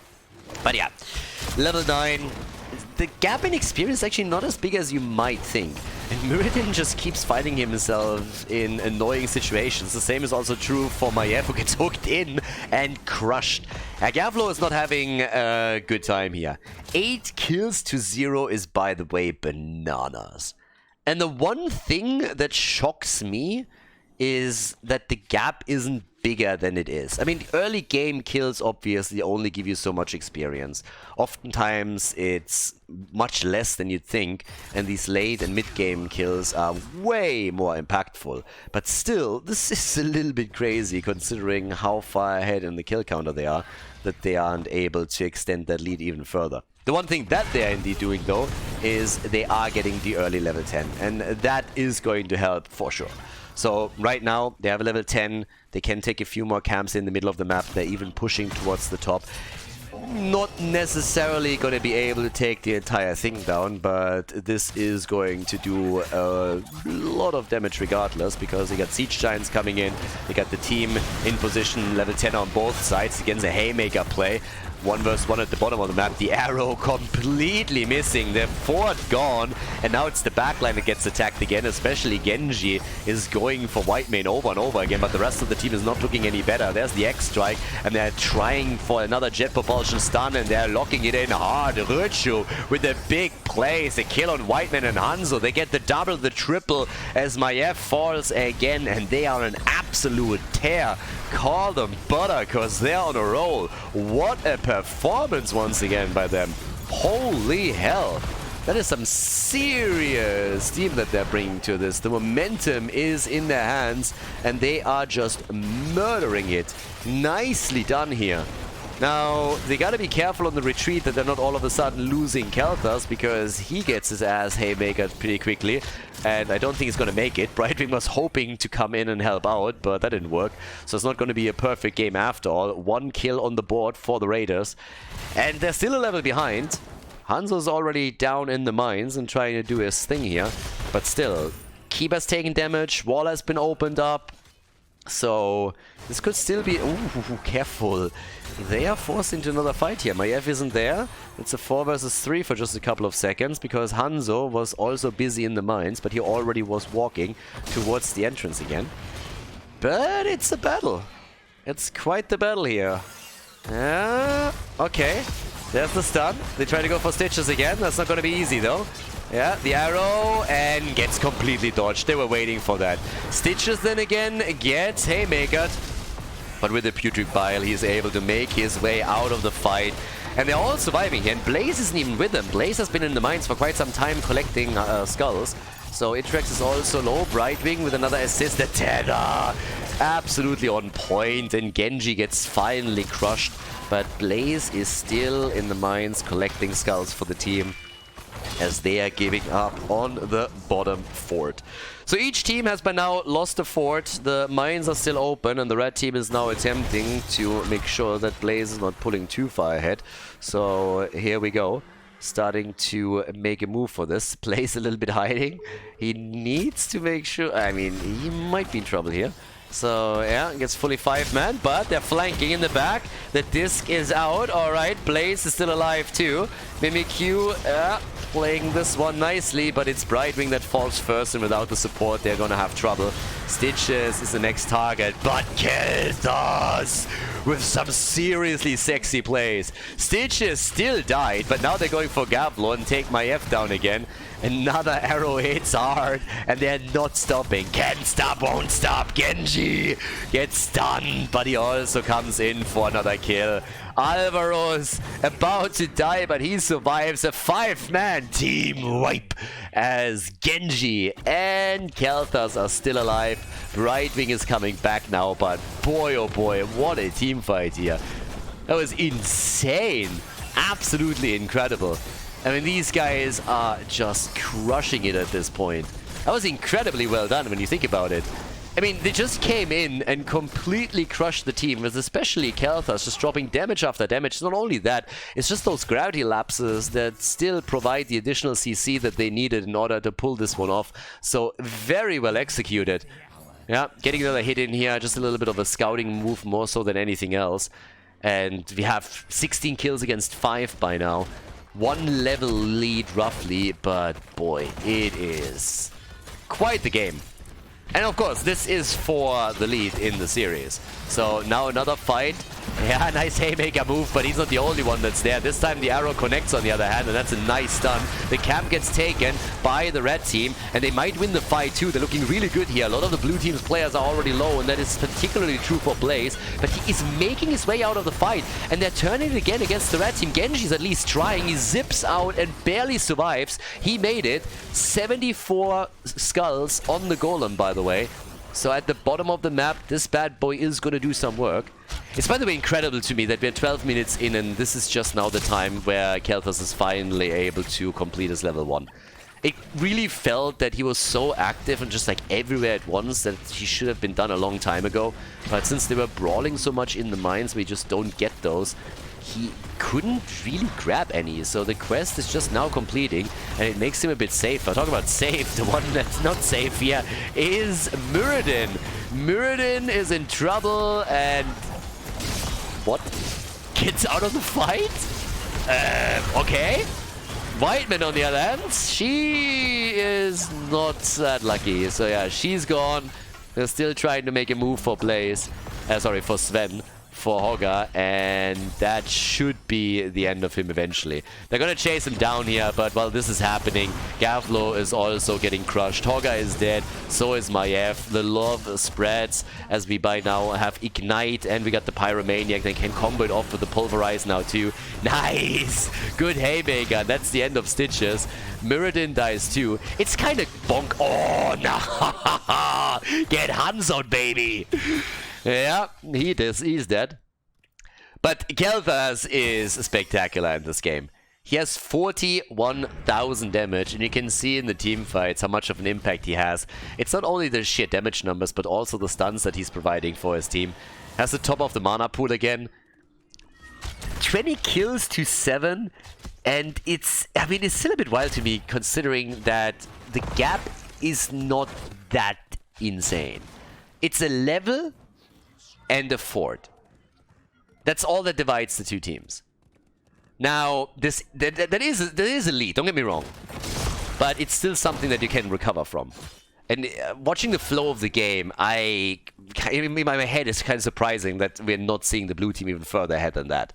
Speaker 1: But yeah, level 9. The gap in experience is actually not as big as you might think. And Muradin just keeps finding himself in annoying situations. The same is also true for Maiev, who gets hooked in and crushed. Gavlo is not having a good time here. 8 kills to 0 is, by the way, bananas. And the one thing that shocks me is that the gap isn't bigger than it is. I mean, early game kills obviously only give you so much experience. Oftentimes it's much less than you'd think, and these late and mid-game kills are way more impactful. But still, this is a little bit crazy considering how far ahead in the kill counter they are, that they aren't able to extend that lead even further. The one thing that they're indeed doing though is they are getting the early level 10, and that is going to help for sure. So right now they have a level 10, they can take a few more camps in the middle of the map, they're even pushing towards the top. Not necessarily going to be able to take the entire thing down, but this is going to do a lot of damage regardless, because they got Siege Giants coming in, they got the team in position, level 10 on both sides against a Haymaker play. 1 versus 1 at the bottom of the map. The arrow completely missing. The fort gone. And now it's the backline that gets attacked again. Especially Genji is going for white main over and over again. But the rest of the team is not looking any better. There's the X-Strike. And they're trying for another jet propulsion stun. And they're locking it in hard. Röchu with a big plays. A kill on Whiteman and Hanzo. They get the double, the triple as Maiev falls again. And they are an absolute tear. Call them butter because they're on a roll. What a performance once again by them. Holy hell. That is some serious team that they're bringing to this. The momentum is in their hands and they are just murdering it. Nicely done here. Now, they gotta be careful on the retreat that they're not all of a sudden losing Kelthas, because he gets his ass haymakered pretty quickly, and I don't think he's gonna make it. Brightwing was hoping to come in and help out, but that didn't work, so it's not gonna be a perfect game after all. 1 kill on the board for the Raiders, and they're still a level behind. Hanzo's already down in the mines and trying to do his thing here, but still, Kiba's taking damage, wall has been opened up, so this could still be... Ooh, careful. They are forced into another fight here. Maiev isn't there. It's a 4 versus 3 for just a couple of seconds, because Hanzo was also busy in the mines, but he already was walking towards the entrance again. But it's a battle. It's quite the battle here. Okay. There's the stun. They try to go for Stitches again. That's not going to be easy though. Yeah, the arrow, and gets completely dodged. They were waiting for that. Stitches then again gets haymakered. But with the Putrid Bile, he's able to make his way out of the fight. And they're all surviving here. And Blaze isn't even with them. Blaze has been in the mines for quite some time collecting skulls. So Itrex is also low. Brightwing with another assist. The Tedder! Absolutely on point. And Genji gets finally crushed. But Blaze is still in the mines collecting skulls for the team, as they are giving up on the bottom fort. So each team has by now lost a fort, the mines are still open, and the red team is now attempting to make sure that Blaze is not pulling too far ahead. So here we go, starting to make a move for this. Blaze a little bit hiding. He needs to make sure, I mean, he might be in trouble here. So, yeah, gets fully 5-man, but they're flanking in the back. The disc is out. Alright, Blaze is still alive too. Mimikyu, playing this one nicely, but it's Brightwing that falls first, and without the support, they're gonna have trouble. Stitches is the next target, but Khaldor with some seriously sexy plays. Stitches still died, but now they're going for Gavlo and take my F down again. Another arrow hits hard, and they're not stopping. Can't stop, won't stop. Genji gets stunned, but he also comes in for another kill. Alvaro's about to die, but he survives a 5-man team wipe as Genji and Khaldor are still alive. Brightwing is coming back now, but boy oh boy, what a team fight here. That was insane. Absolutely incredible. I mean, these guys are just crushing it at this point. That was incredibly well done when you think about it. I mean, they just came in and completely crushed the team, with especially Khaldor just dropping damage after damage. It's not only that, it's just those gravity lapses that still provide the additional CC that they needed in order to pull this one off. So, very well executed. Yeah, getting another hit in here, just a little bit of a scouting move more so than anything else. And we have 16 kills against 5 by now. 1 level lead roughly, but boy, it is quite the game. And of course, this is for the lead in the series. So now another fight. Yeah, nice haymaker move, but he's not the only one that's there. This time the arrow connects on the other hand, and that's a nice stun. The camp gets taken by the red team, and they might win the fight too. They're looking really good here. A lot of the blue team's players are already low, and that is particularly true for Blaze. But he is making his way out of the fight, and they're turning it again against the red team. Genji's at least trying. He zips out and barely survives. He made it. 74 skulls on the golem, by the way. So at the bottom of the map, this bad boy is going to do some work. It's, by the way, incredible to me that we're 12 minutes in, and this is just now the time where Khaldor is finally able to complete his level 1. It really felt that he was so active and just like everywhere at once that he should have been done a long time ago. But since they were brawling so much in the mines, we just don't get those. He couldn't really grab any, so the quest is just now completing, and it makes him a bit safer. Talk about safe, the one that's not safe here is Muradin. Muradin is in trouble, and what? Gets out of the fight? Okay. Whiteman, on the other hand, she is not that lucky, so yeah, she's gone. They're still trying to make a move for Blaze, sorry, for Sven. For Hogger, and that should be the end of him eventually. They're gonna chase him down here, but while this is happening, Gavlo is also getting crushed. Hogger is dead, so is Maiev. The love spreads as we by now have Ignite, and we got the Pyromaniac. They can combo it off with the Pulverize now too. Nice! Good haymaker. That's the end of Stitches. Muradin dies too. It's kind of bonk. Oh, no! Get hands out, baby! Yeah, he's dead. But Khaldor is spectacular in this game. He has 41,000 damage, and you can see in the team fights how much of an impact he has. It's not only the sheer damage numbers, but also the stuns that he's providing for his team. Has the top of the mana pool again. 20 kills to 7, and it's still a bit wild to me, considering that the gap is not that insane. It's a level and a fort. That's all that divides the two teams. Now, that is a lead, don't get me wrong. But it's still something that you can recover from. And watching the flow of the game, in my head, it's kind of surprising that we're not seeing the blue team even further ahead than that.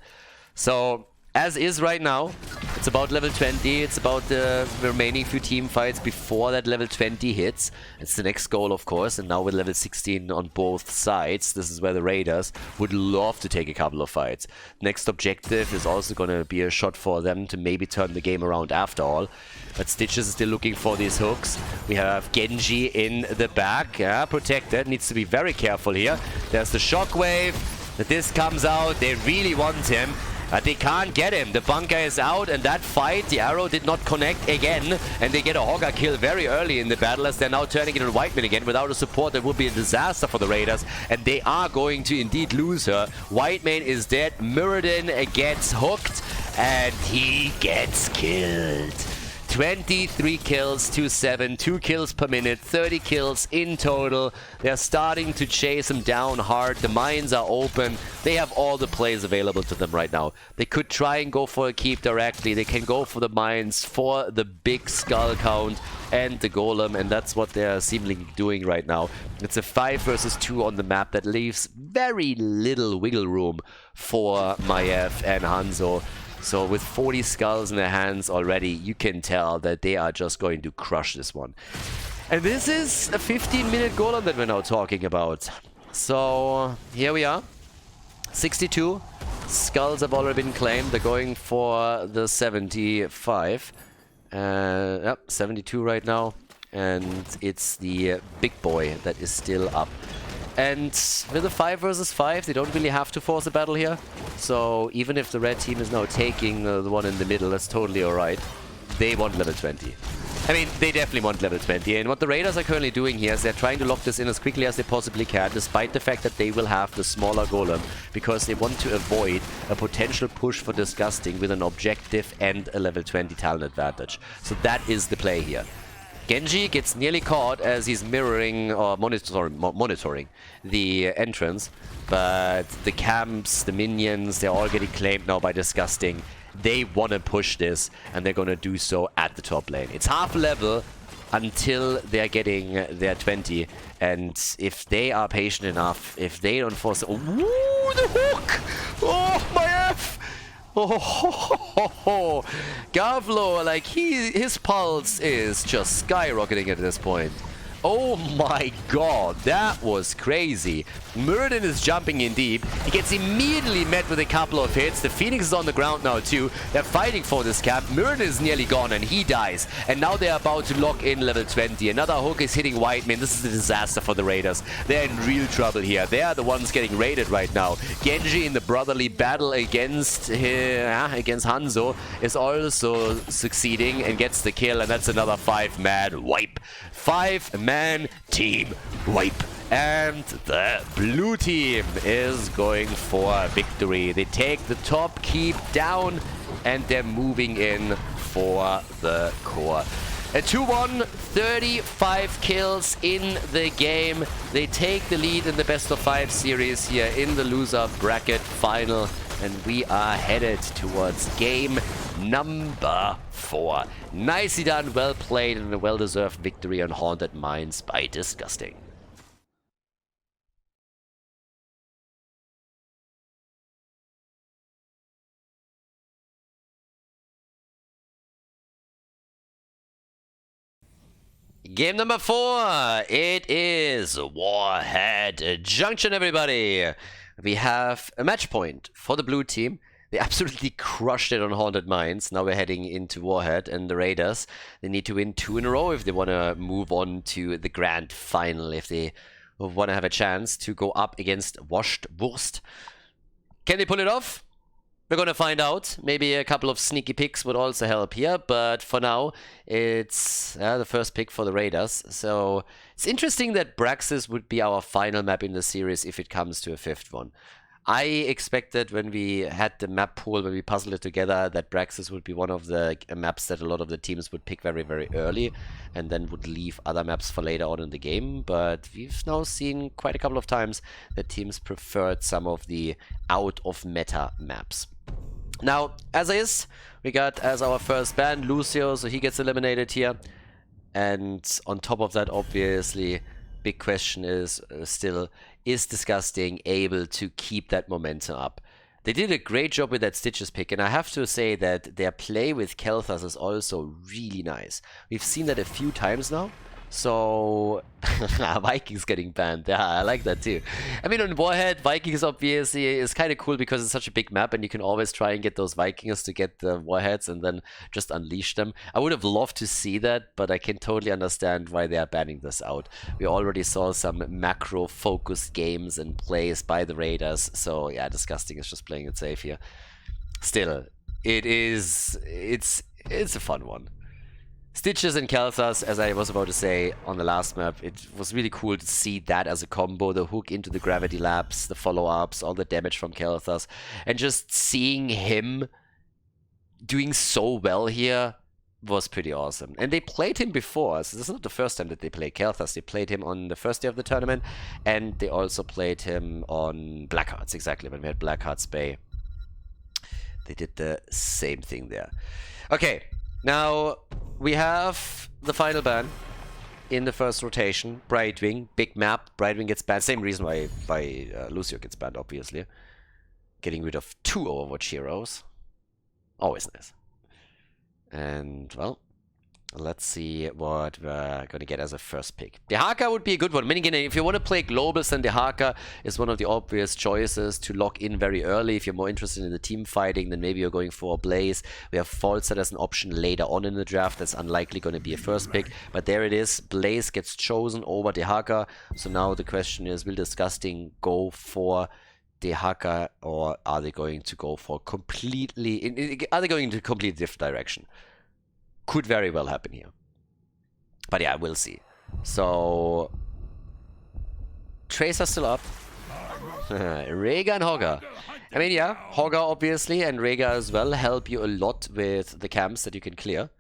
Speaker 1: So, as is right now, it's about level 20, it's about the remaining few team fights before that level 20 hits. It's the next goal, of course, and now with level 16 on both sides, this is where the Raiders would love to take a couple of fights. Next objective is also going to be a shot for them to maybe turn the game around after all. But Stitches is still looking for these hooks. We have Genji in the back, protected, needs to be very careful here. There's the shockwave, the disc comes out, they really want him. But they can't get him. The bunker is out, and that fight, the arrow did not connect again. And they get a Hogger kill very early in the battle as they're now turning it on Whiteman again. Without a support, that would be a disaster for the Raiders. And they are going to indeed lose her. Whiteman is dead. Muradin gets hooked, and he gets killed. 23 kills to 7, 2 kills per minute, 30 kills in total. They're starting to chase him down hard. The mines are open. They have all the plays available to them right now. They could try and go for a keep directly. They can go for the mines, for the big skull count and the golem, and that's what they're seemingly doing right now. It's a 5 versus 2 on the map that leaves very little wiggle room for Maiev and Hanzo. So with 40 skulls in their hands already, you can tell that they are just going to crush this one. And this is a 15-minute golem that we're now talking about. So here we are. 62 skulls have already been claimed. They're going for the 75. Yep, 72 right now. And it's the big boy that is still up. And with a 5 versus 5, they don't really have to force a battle here. So even if the red team is now taking the one in the middle, that's totally alright. They want level 20. I mean, they definitely want level 20. And what the Raiders are currently doing here is they're trying to lock this in as quickly as they possibly can, despite the fact that they will have the smaller golem, because they want to avoid a potential push for Disgusting with an objective and a level 20 talent advantage. So that is the play here. Genji gets nearly caught as he's mirroring or monitoring the entrance, but the camps, the minions, they're all getting claimed now by Disgusting. They want to push this, and they're going to do so at the top lane. It's half level until they're getting their 20, and if they are patient enough, if they don't force... Ooh, the hook! Oh, my F! Oh, Gavlo, like his pulse is just skyrocketing at this point. Oh my god, that was crazy. Muradin is jumping in deep. He gets immediately met with a couple of hits. The Phoenix is on the ground now too. They're fighting for this cap. Muradin is nearly gone and he dies. And now they're about to lock in level 20. Another hook is hitting Whiteman. This is a disaster for the Raiders. They're in real trouble here. They are the ones getting raided right now. Genji in the brotherly battle against Hanzo is also succeeding and gets the kill. And that's another 5-man wipe. 5-man team wipe. And the blue team is going for victory. They take the top keep down and they're moving in for the core. A 2-1, 35 kills in the game. They take the lead in the best of 5 series here in the loser bracket final. And we are headed towards game number 4. Nicely done, well played, and a well-deserved victory on Haunted Mines by Disgusting. Game number 4, it is Warhead Junction, everybody. We have a match point for the blue team. They absolutely crushed it on Haunted Mines. Now we're heading into Warhead and the Raiders. They need to win 2 in a row if they want to move on to the grand final, if they want to have a chance to go up against Washed Wurst. Can they pull it off? We're going to find out. Maybe a couple of sneaky picks would also help here, but for now, it's the first pick for the Raiders. So it's interesting that Braxis would be our final map in the series if it comes to a 5th one. I expected when we had the map pool, when we puzzled it together, that Braxis would be one of the maps that a lot of the teams would pick very, very early and then would leave other maps for later on in the game. But we've now seen quite a couple of times that teams preferred some of the out-of-meta maps. Now, as is, we got as our first ban Lucio, so he gets eliminated here. And on top of that, obviously, big question is still, is Disgusting able to keep that momentum up? They did a great job with that Stitches pick, and I have to say that their play with Kel'Thas is also really nice. We've seen that a few times now. So, Vikings getting banned. Yeah, I like that too. I mean, on Warhead, Vikings obviously is kind of cool because it's such a big map and you can always try and get those Vikings to get the Warheads and then just unleash them. I would have loved to see that, but I can totally understand why they are banning this out. We already saw some macro-focused games and plays by the Raiders, so yeah, Disgusting is just playing it safe here. Still, it's a fun one. Stitches and Kel'Thas, as I was about to say on the last map, it was really cool to see that as a combo, the hook into the gravity labs, the follow-ups, all the damage from Kel'Thas, and just seeing him doing so well here was pretty awesome. And they played him before, so this is not the first time that they played Kel'Thas. They played him on the first day of the tournament, and they also played him on Blackhearts, exactly, when we had Blackhearts Bay. They did the same thing there. Okay, now we have the final ban in the first rotation. Brightwing, big map. Brightwing gets banned. Same reason why Lucio gets banned, obviously. Getting rid of 2 Overwatch heroes. Always nice. And, well, let's see what we're going to get as a first pick. Dehaka would be a good one. I mean, again, if you want to play globals, then Dehaka is one of the obvious choices to lock in very early. If you're more interested in the team fighting, then maybe you're going for Blaze. We have Falstad as an option later on in the draft. That's unlikely going to be a first pick. But there it is. Blaze gets chosen over Dehaka. So now the question is, will Disgusting go for Dehaka, or are they going to go for completely... Are they going into a completely different direction? Could very well happen here. But yeah, we'll see. So... Tracer still up. Rhaegar and Hogger. I mean, yeah, Hogger obviously and Rhaegar as well help you a lot with the camps that you can clear.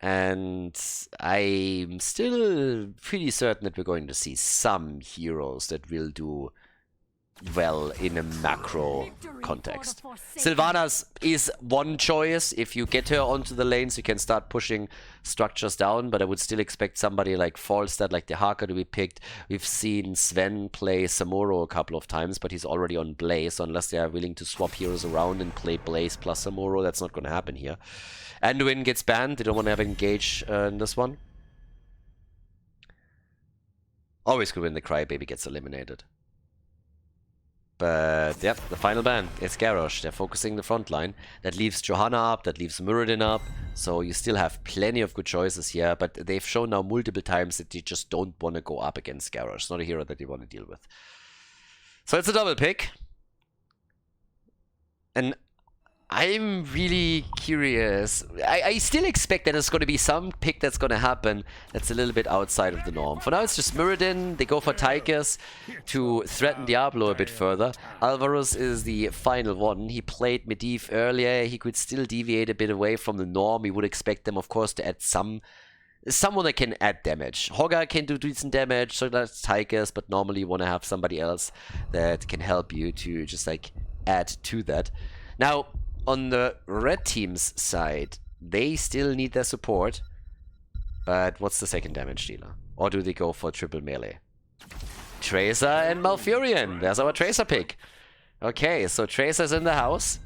Speaker 1: And I'm still pretty certain that we're going to see some heroes that will do well in a macro context. Sylvanas is one choice. If you get her onto the lanes, you can start pushing structures down, but I would still expect somebody like Falstad, like Dehaka to be picked. We've seen Sven play Samuro a couple of times, but he's already on Blaze, so unless they are willing to swap heroes around and play Blaze plus Samuro, that's not going to happen here. Anduin gets banned. They don't want to have Engage in this one. Always good when the Crybaby gets eliminated. But, yep, the final ban. It's Garrosh. They're focusing the front line. That leaves Johanna up. That leaves Muradin up. So you still have plenty of good choices here. But they've shown now multiple times that they just don't want to go up against Garrosh. It's not a hero that they want to deal with. So it's a double pick. And I'm really curious. I still expect that there's going to be some pick that's going to happen that's a little bit outside of the norm. For now, it's just Muradin. They go for Tychus to threaten Diablo a bit further. Alvarez is the final one. He played Medivh earlier. He could still deviate a bit away from the norm. We would expect them, of course, to add someone that can add damage. Hogger can do decent damage, so that's Tychus, but normally you want to have somebody else that can help you to just like add to that. Now, on the red team's side, they still need their support. But what's the second damage dealer? Or do they go for triple melee? Tracer and Malfurion. There's our Tracer pick. Okay, so Tracer's in the house.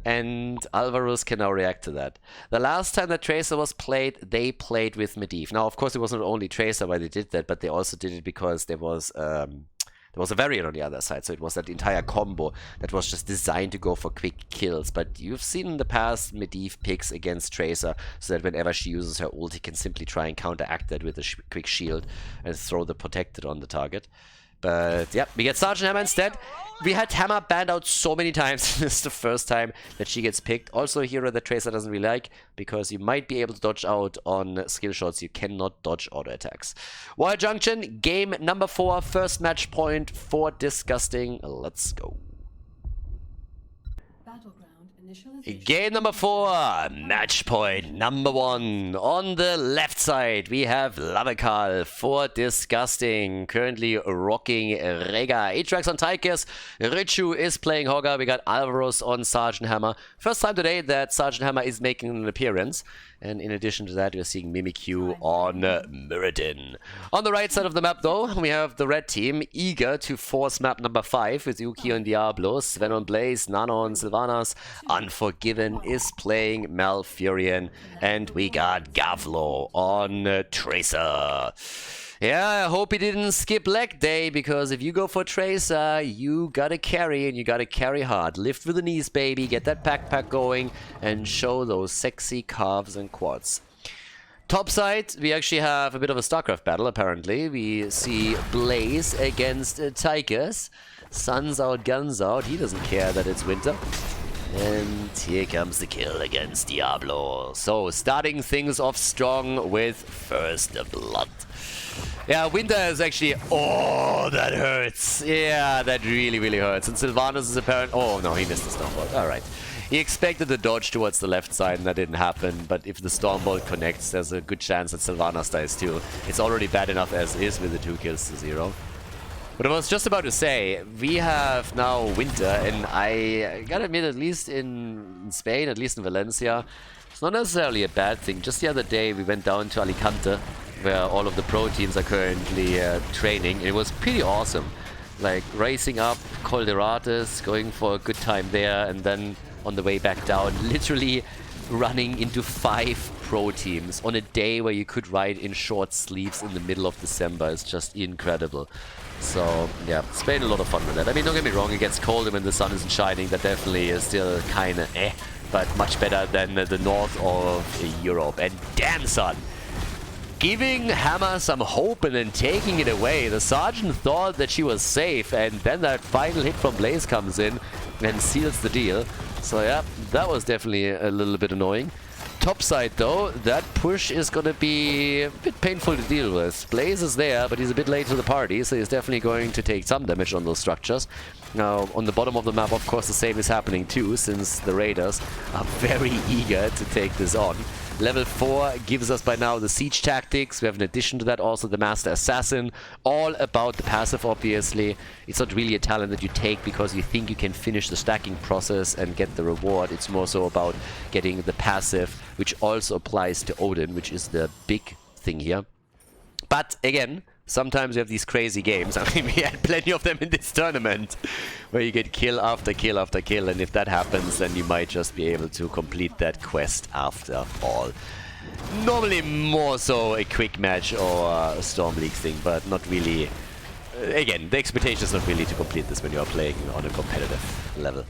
Speaker 1: And Alvarez can now react to that. The last time that Tracer was played, they played with Medivh. Now, of course, it wasn't only Tracer why they did that, but they also did it because there was a variant on the other side, so it was that entire combo that was just designed to go for quick kills. But you've seen in the past Medivh picks against Tracer, so that whenever she uses her ult, he can simply try and counteract that with a quick shield and throw the protected on the target. But yeah, we get Sergeant Hammer instead. We had Hammer banned out so many times. This is the first time that she gets picked. Also a hero that Tracer doesn't really like, because you might be able to dodge out on skill shots. You cannot dodge auto attacks. Wild Junction, game number 4, first match point for Disgusting. Let's go. Game number 4, match point number 1. On the left side, we have Lavekal for Disgusting, currently rocking Rhaegar. Atrax on Tychus, Richu is playing Hogger, we got Alvarez on Sergeant Hammer. First time today that Sergeant Hammer is making an appearance. And in addition to that, we're seeing Mimikyu on Muradin. On the right side of the map, though, we have the red team, eager to force map number 5 with Yuki on Diablo, Sven on Blaze, Nano on Sylvanas, Unforgiven is playing Malfurion, and we got Gavlo on Tracer. Yeah, I hope he didn't skip leg day, because if you go for Tracer, you gotta carry, and you gotta carry hard. Lift with the knees, baby, get that backpack going, and show those sexy calves and quads. Top side, we actually have a bit of a StarCraft battle, apparently. We see Blaze against Tychus. Sun's out, guns out. He doesn't care that it's winter. And here comes the kill against Diablo. So, starting things off strong with First Blood. Yeah, winter is actually... Oh, that hurts. Yeah, that really, really hurts. And Sylvanas is apparent... Oh, no, he missed the snowball. Alright. He expected the dodge towards the left side and that didn't happen, but if the Stormbolt connects, there's a good chance that Sylvanas dies too. It's already bad enough as is with the 2 kills to 0. But I was just about to say, we have now winter, and I gotta admit, at least in Spain, at least in Valencia, it's not necessarily a bad thing. Just the other day we went down to Alicante, where all of the pro teams are currently training, and it was pretty awesome. Like racing up Khaldor, going for a good time there, and then on the way back down, literally running into 5 pro teams on a day where you could ride in short sleeves in the middle of December. It's just incredible. So yeah, Spain a lot of fun with that. I mean, don't get me wrong, it gets colder when the sun isn't shining. That definitely is still kind of but much better than the north of Europe. And damn, son, giving Hammer some hope and then taking it away. The Sergeant thought that she was safe, and then that final hit from Blaze comes in and seals the deal. So yeah, that was definitely a little bit annoying. Top side though, that push is gonna be a bit painful to deal with. Blaze is there, but he's a bit late to the party, so he's definitely going to take some damage on those structures. Now, on the bottom of the map, of course, the same is happening too, since the Raiders are very eager to take this on. Level 4 gives us by now the Siege Tactics. We have in addition to that also the Master Assassin. All about the passive, obviously. It's not really a talent that you take because you think you can finish the stacking process and get the reward. It's more so about getting the passive, which also applies to Odin, which is the big thing here. But again, sometimes you have these crazy games. I mean, we had plenty of them in this tournament, where you get kill after kill after kill, and if that happens, then you might just be able to complete that quest after all. Normally more so a quick match or a Storm League thing, but not really. Again, the expectation is not really to complete this when you are playing on a competitive level.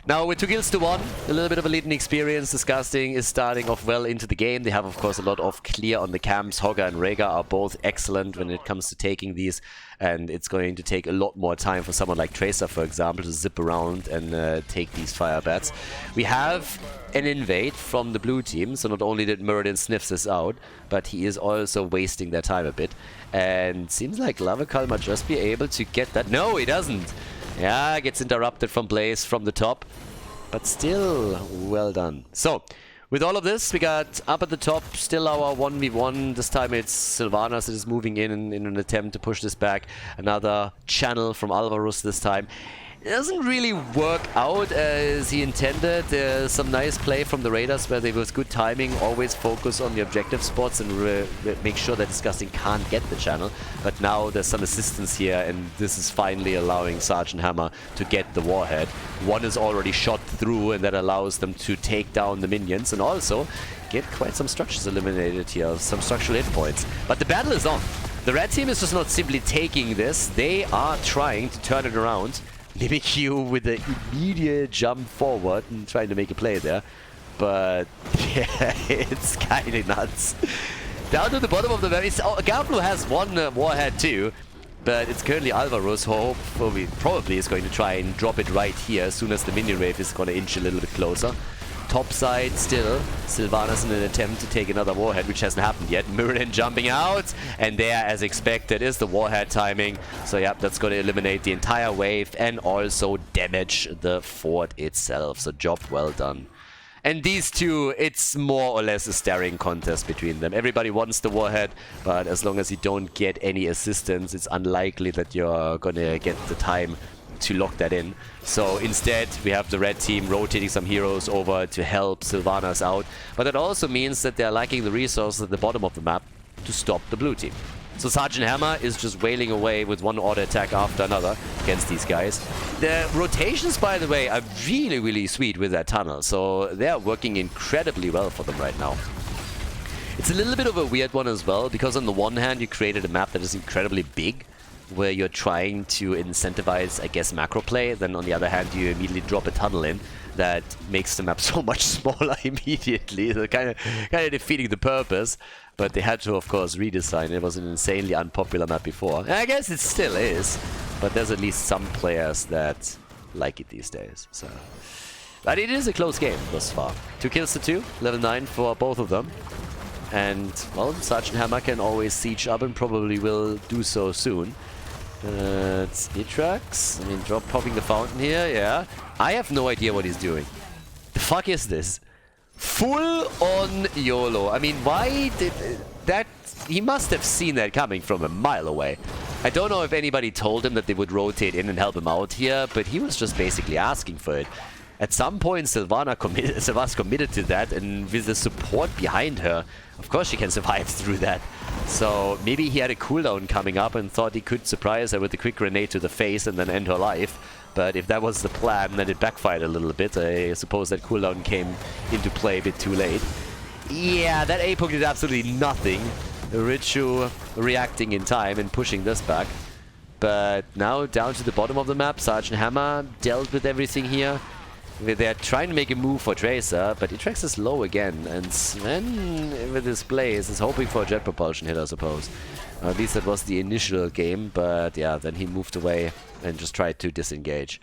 Speaker 1: Now, with 2 kills to 1, a little bit of a leading experience. Disgusting is starting off well into the game. They have, of course, a lot of clear on the camps. Hogger and Rhaegar are both excellent when it comes to taking these, and it's going to take a lot more time for someone like Tracer, for example, to zip around and take these fire bats. We have an invade from the blue team, so not only did Muradin sniff this out, but he is also wasting their time a bit. And seems like Lavakal might just be able to get that. No, he doesn't! Yeah, gets interrupted from Blaze from the top, but still well done. So, with all of this, we got up at the top, still our 1v1. This time it's Sylvanas that is moving in an attempt to push this back. Another channel from Alvarus this time. It doesn't really work out as he intended. There's some nice play from the Raiders where they, with good timing, always focus on the objective spots and make sure that Disgusting can't get the channel. But now there's some assistance here, and this is finally allowing Sergeant Hammer to get the Warhead. One is already shot through, and that allows them to take down the minions and also get quite some structures eliminated here, some structural hit points. But the battle is on. The red team is just not simply taking this, they are trying to turn it around. Mimikyu with the immediate jump forward and trying to make a play there. But yeah, it's kind of nuts. Down to the bottom of the map. Gavlu has one Warhead too, but it's currently Alvaros who probably is going to try and drop it right here as soon as the minion wave is going to inch a little bit closer. Top side still, Sylvanas in an attempt to take another Warhead, which hasn't happened yet. Muradin jumping out, and there, as expected, is the Warhead timing. So yeah, that's going to eliminate the entire wave and also damage the fort itself. So job well done. And these two, it's more or less a staring contest between them. Everybody wants the Warhead, but as long as you don't get any assistance, it's unlikely that you're going to get the time to lock that in. So instead we have the red team rotating some heroes over to help Sylvanas out, but that also means that they're lacking the resources at the bottom of the map to stop the blue team. So Sergeant Hammer is just wailing away with one auto attack after another against these guys. The rotations, by the way, are really, really sweet with that tunnel, so they're working incredibly well for them right now. It's a little bit of a weird one as well, because on the one hand you created a map that is incredibly big, where you're trying to incentivize, I guess, macro play. Then on the other hand, you immediately drop a tunnel in that makes the map so much smaller immediately. So kind of defeating the purpose. But they had to, of course, redesign. It was an insanely unpopular map before. And I guess it still is. But there's at least some players that like it these days. So, but it is a close game thus far. 2 kills to 2, level 9 for both of them. And, well, Sergeant Hammer can always siege up and probably will do so soon. Speed tracks. I mean, drop popping the fountain here, yeah. I have no idea what he's doing. The fuck is this? Full on YOLO. I mean, why did that? He must have seen that coming from a mile away. I don't know if anybody told him that they would rotate in and help him out here, but he was just basically asking for it. At some point, Sylvanas committed to that, and with the support behind her, of course she can survive through that. So maybe he had a cooldown coming up and thought he could surprise her with a quick grenade to the face and then end her life. But if that was the plan, then it backfired a little bit. I suppose that cooldown came into play a bit too late. Yeah, that A poke did absolutely nothing. Richu reacting in time and pushing this back. But now down to the bottom of the map, Sergeant Hammer dealt with everything here. They're trying to make a move for Tracer, but Itrex is low again, and Sven with his Blaze is hoping for a jet propulsion hit, I suppose. At least that was the initial game, but yeah, then he moved away and just tried to disengage.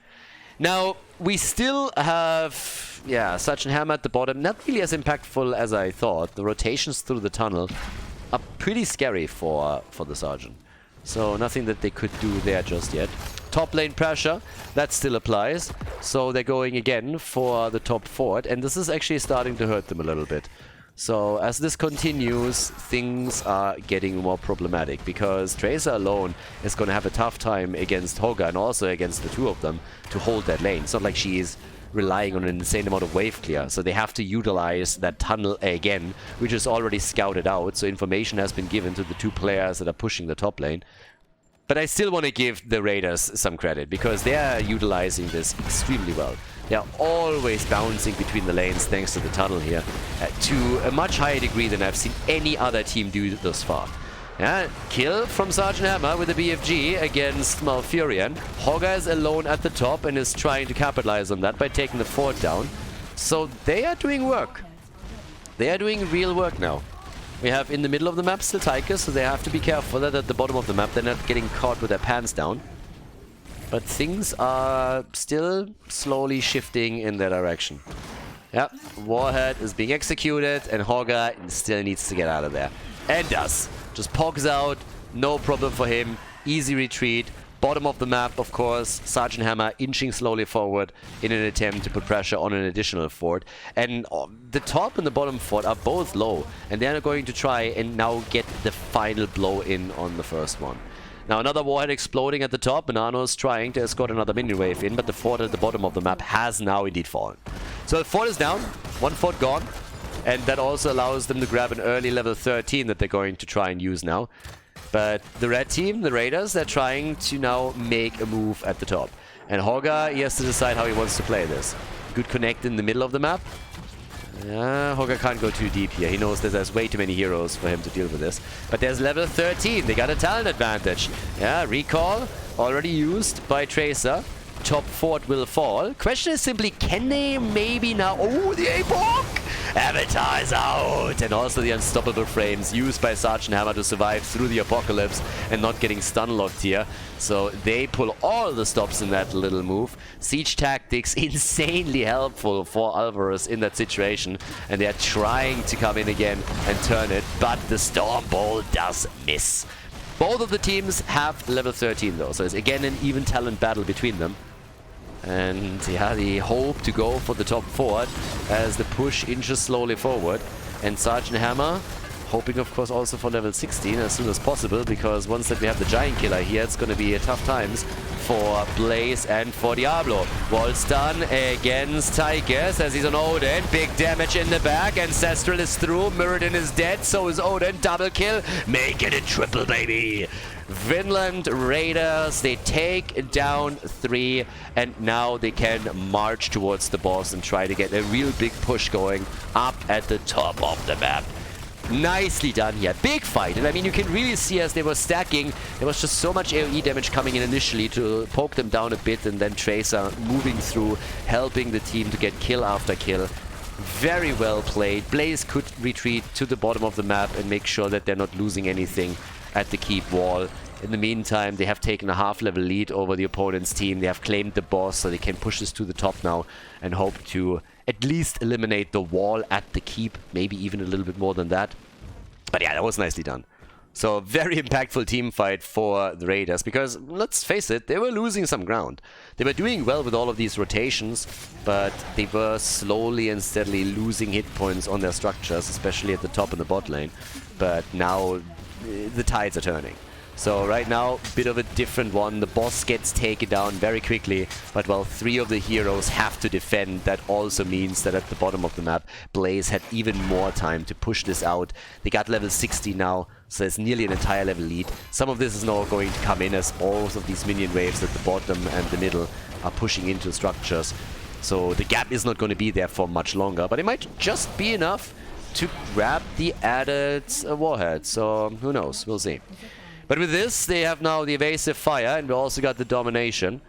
Speaker 1: Now, we still have, yeah, Sergeant Hammer at the bottom, not really as impactful as I thought. The rotations through the tunnel are pretty scary for the Sergeant. So nothing that they could do there just yet. Top lane pressure, that still applies. So they're going again for the top fort, and this is actually starting to hurt them a little bit. So as this continues, things are getting more problematic, because Tracer alone is going to have a tough time against Hoga and also against the two of them to hold that lane. It's not like she is relying on an insane amount of wave clear, so they have to utilize that tunnel again, which is already scouted out, so information has been given to the two players that are pushing the top lane. But I still want to give the Raiders some credit, because they are utilizing this extremely well. They are always bouncing between the lanes thanks to the tunnel here, to a much higher degree than I've seen any other team do thus far. Yeah, kill from Sergeant Hammer with a BFG against Malfurion. Hoga is alone at the top and is trying to capitalize on that by taking the fort down. So they are doing work. They are doing real work now. We have in the middle of the map still Tychus, so they have to be careful that at the bottom of the map they're not getting caught with their pants down. But things are still slowly shifting in their direction. Yep, Warhead is being executed and Hoga still needs to get out of there. And does. Just pogs out, no problem for him. Easy retreat. Bottom of the map, of course, Sergeant Hammer inching slowly forward in an attempt to put pressure on an additional fort. And the top and the bottom fort are both low, and they're going to try and now get the final blow in on the first one. Now another Warhead exploding at the top, Banano is trying to escort another minion wave in, but the fort at the bottom of the map has now indeed fallen. So the fort is down, one fort gone, and that also allows them to grab an early level 13 that they're going to try and use now. But the red team, the Raiders, they're trying to now make a move at the top. And Hoga, he has to decide how he wants to play this. Good connect in the middle of the map. Hoga can't go too deep here. He knows that there's way too many heroes for him to deal with this. But there's level 13. They got a talent advantage. Yeah, recall already used by Tracer. Top fort will fall. Question is simply, can they maybe now... Oh, the A-Borg! Avatar is out! And also the unstoppable frames used by Sergeant Hammer to survive through the apocalypse and not getting stun locked here. So they pull all the stops in that little move. Siege tactics insanely helpful for Alvarez in that situation. And they are trying to come in again and turn it, but the Storm Bolt does miss. Both of the teams have level 13 though, so it's again an even talent battle between them. And yeah, they hope to go for the top fort as the push inches slowly forward. And Sergeant Hammer hoping, of course, also for level 16 as soon as possible, because once that we have the Giant Killer here, it's going to be tough times for Blaze and for Diablo. Wall stun against Tychus as he's on Odin. Big damage in the back. Ancestral is through. Muradin is dead. So is Odin. Double kill. Make it a triple, baby. Vinland Raiders, they take down 3, and now they can march towards the boss and try to get a real big push going up at the top of the map. Nicely done here. Big fight. And I mean, you can really see as they were stacking, there was just so much AoE damage coming in initially to poke them down a bit, and then Tracer moving through, helping the team to get kill after kill. Very well played. Blaze could retreat to the bottom of the map and make sure that they're not losing anything at the keep wall. In the meantime, they have taken a half-level lead over the opponent's team. They have claimed the boss, so they can push this to the top now and hope to at least eliminate the wall at the keep. Maybe even a little bit more than that. But yeah, that was nicely done. So very impactful team fight for the Raiders, because let's face it, they were losing some ground. They were doing well with all of these rotations, but they were slowly and steadily losing hit points on their structures, especially at the top and the bot lane. But now the tides are turning. So right now, bit of a different one. The boss gets taken down very quickly, but while 3 of the heroes have to defend, that also means that at the bottom of the map, Blaze had even more time to push this out. They got level 60 now, so it's nearly an entire level lead. Some of this is now going to come in as both of these minion waves at the bottom and the middle are pushing into structures. So the gap is not going to be there for much longer, but it might just be enough to grab the added Warhead. So who knows? We'll see. But with this, they have now the evasive fire, and we also got the domination.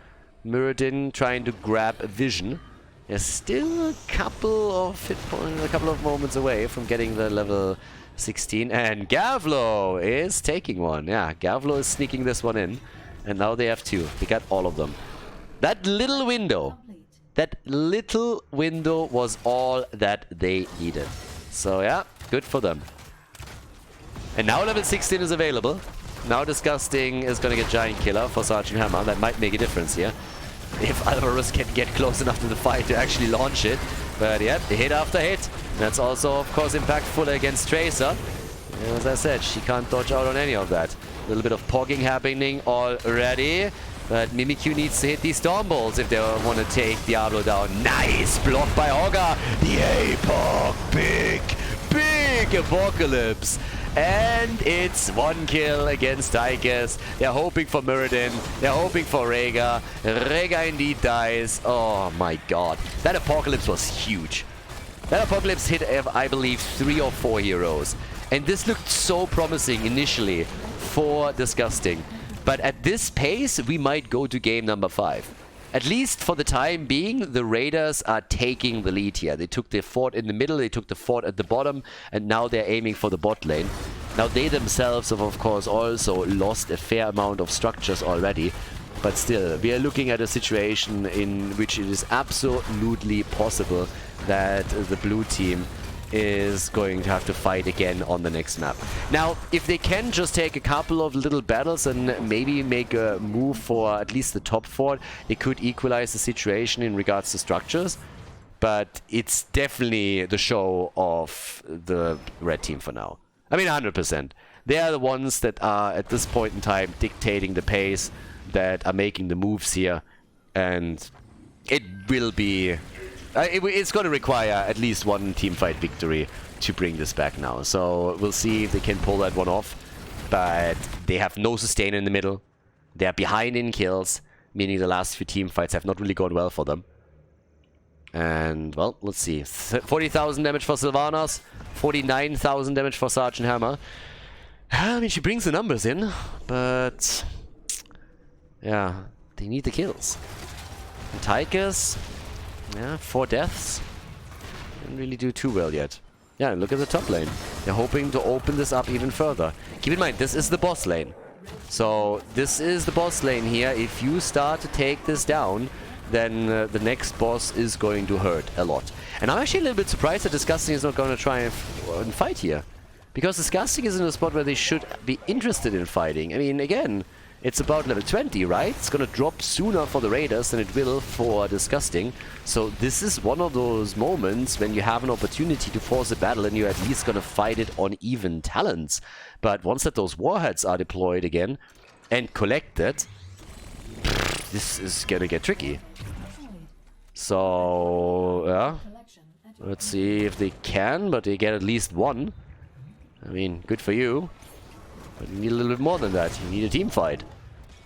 Speaker 1: Muradin trying to grab a vision. There's still a couple of hit points, a couple of moments away from getting the level 16, and Gavlo is taking one. Yeah, Gavlo is sneaking this one in, and now they have 2. They got all of them. That little window was all that they needed. So yeah, good for them. And now level 16 is available. Now Disgusting is going to get Giant Killer for Sergeant Hammer. That might make a difference here. If Alvarez can get close enough to the fight to actually launch it. But yeah, hit after hit. That's also, of course, impactful against Tracer. As I said, she can't dodge out on any of that. A little bit of pogging happening already. But Mimikyu needs to hit these Storm Balls if they want to take Diablo down. Nice block by Hogger. The APOC. Big Apocalypse. And it's 1 kill against Tychus. They're hoping for Muradin. They're hoping for Rega. Rega indeed dies. Oh my god. That Apocalypse was huge. That Apocalypse hit, I believe, 3 or 4 heroes. And this looked so promising initially for Disgusting. But at this pace, we might go to game number 5. At least for the time being, the Raiders are taking the lead here. They took the fort in the middle, they took the fort at the bottom, and now they're aiming for the bot lane. Now they themselves have, of course, also lost a fair amount of structures already. But still, we are looking at a situation in which it is absolutely possible that the blue team is going to have to fight again on the next map. Now, if they can just take a couple of little battles and maybe make a move for at least the top fort, they could equalize the situation in regards to structures. But it's definitely the show of the red team for now. I mean, 100%. They are the ones that are, at this point in time, dictating the pace, that are making the moves here. And it will be... it's going to require at least 1 teamfight victory to bring this back now. So we'll see if they can pull that one off. But they have no sustain in the middle. They are behind in kills, meaning the last few teamfights have not really gone well for them. And, well, let's see. 40,000 damage for Sylvanas, 49,000 damage for Sergeant Hammer. I mean, she brings the numbers in, but... yeah, they need the kills. And Tychus... yeah, 4 deaths. Didn't really do too well yet. Yeah, look at the top lane. They're hoping to open this up even further. Keep in mind, this is the boss lane. So, this is the boss lane here. If you start to take this down, then the next boss is going to hurt a lot. And I'm actually a little bit surprised that Disgusting is not going to try and fight here. Because Disgusting is in a spot where they should be interested in fighting. I mean, again... it's about level 20, right? It's gonna drop sooner for the Raiders than it will for Disgusting. So this is one of those moments when you have an opportunity to force a battle and you're at least gonna fight it on even talents. But once that those Warheads are deployed again and collected, this is gonna get tricky. So, yeah. Let's see if they can, but they get at least 1. I mean, good for you. But you need a little bit more than that. You need a team fight.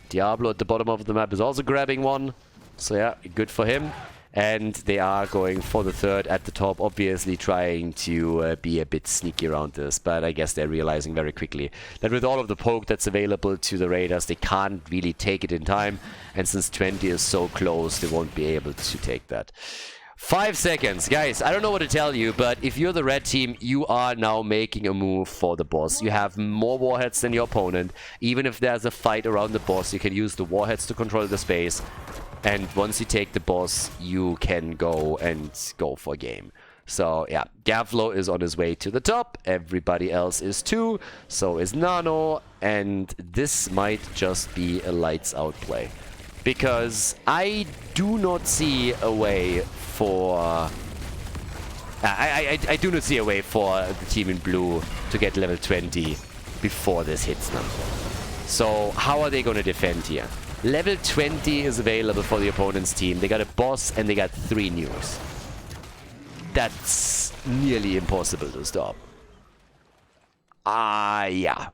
Speaker 1: Diablo at the bottom of the map is also grabbing 1. So yeah, good for him. And they are going for the 3rd at the top, obviously trying to be a bit sneaky around this. But I guess they're realizing very quickly that with all of the poke that's available to the Raiders, they can't really take it in time. And since 20 is so close, they won't be able to take that. 5 seconds. Guys, I don't know what to tell you, but if you're the red team, you are now making a move for the boss. You have more Warheads than your opponent. Even if there's a fight around the boss, you can use the Warheads to control the space. And once you take the boss, you can go for game. So yeah, Gavlo is on his way to the top. Everybody else is too. So is Nano. And this might just be a lights out play. Because I do not see a way for... I do not see a way for the team in blue to get level 20 before this hits them. So how are they going to defend here? Level 20 is available for the opponent's team. They got a boss and they got 3 nukes. That's nearly impossible to stop. Yeah.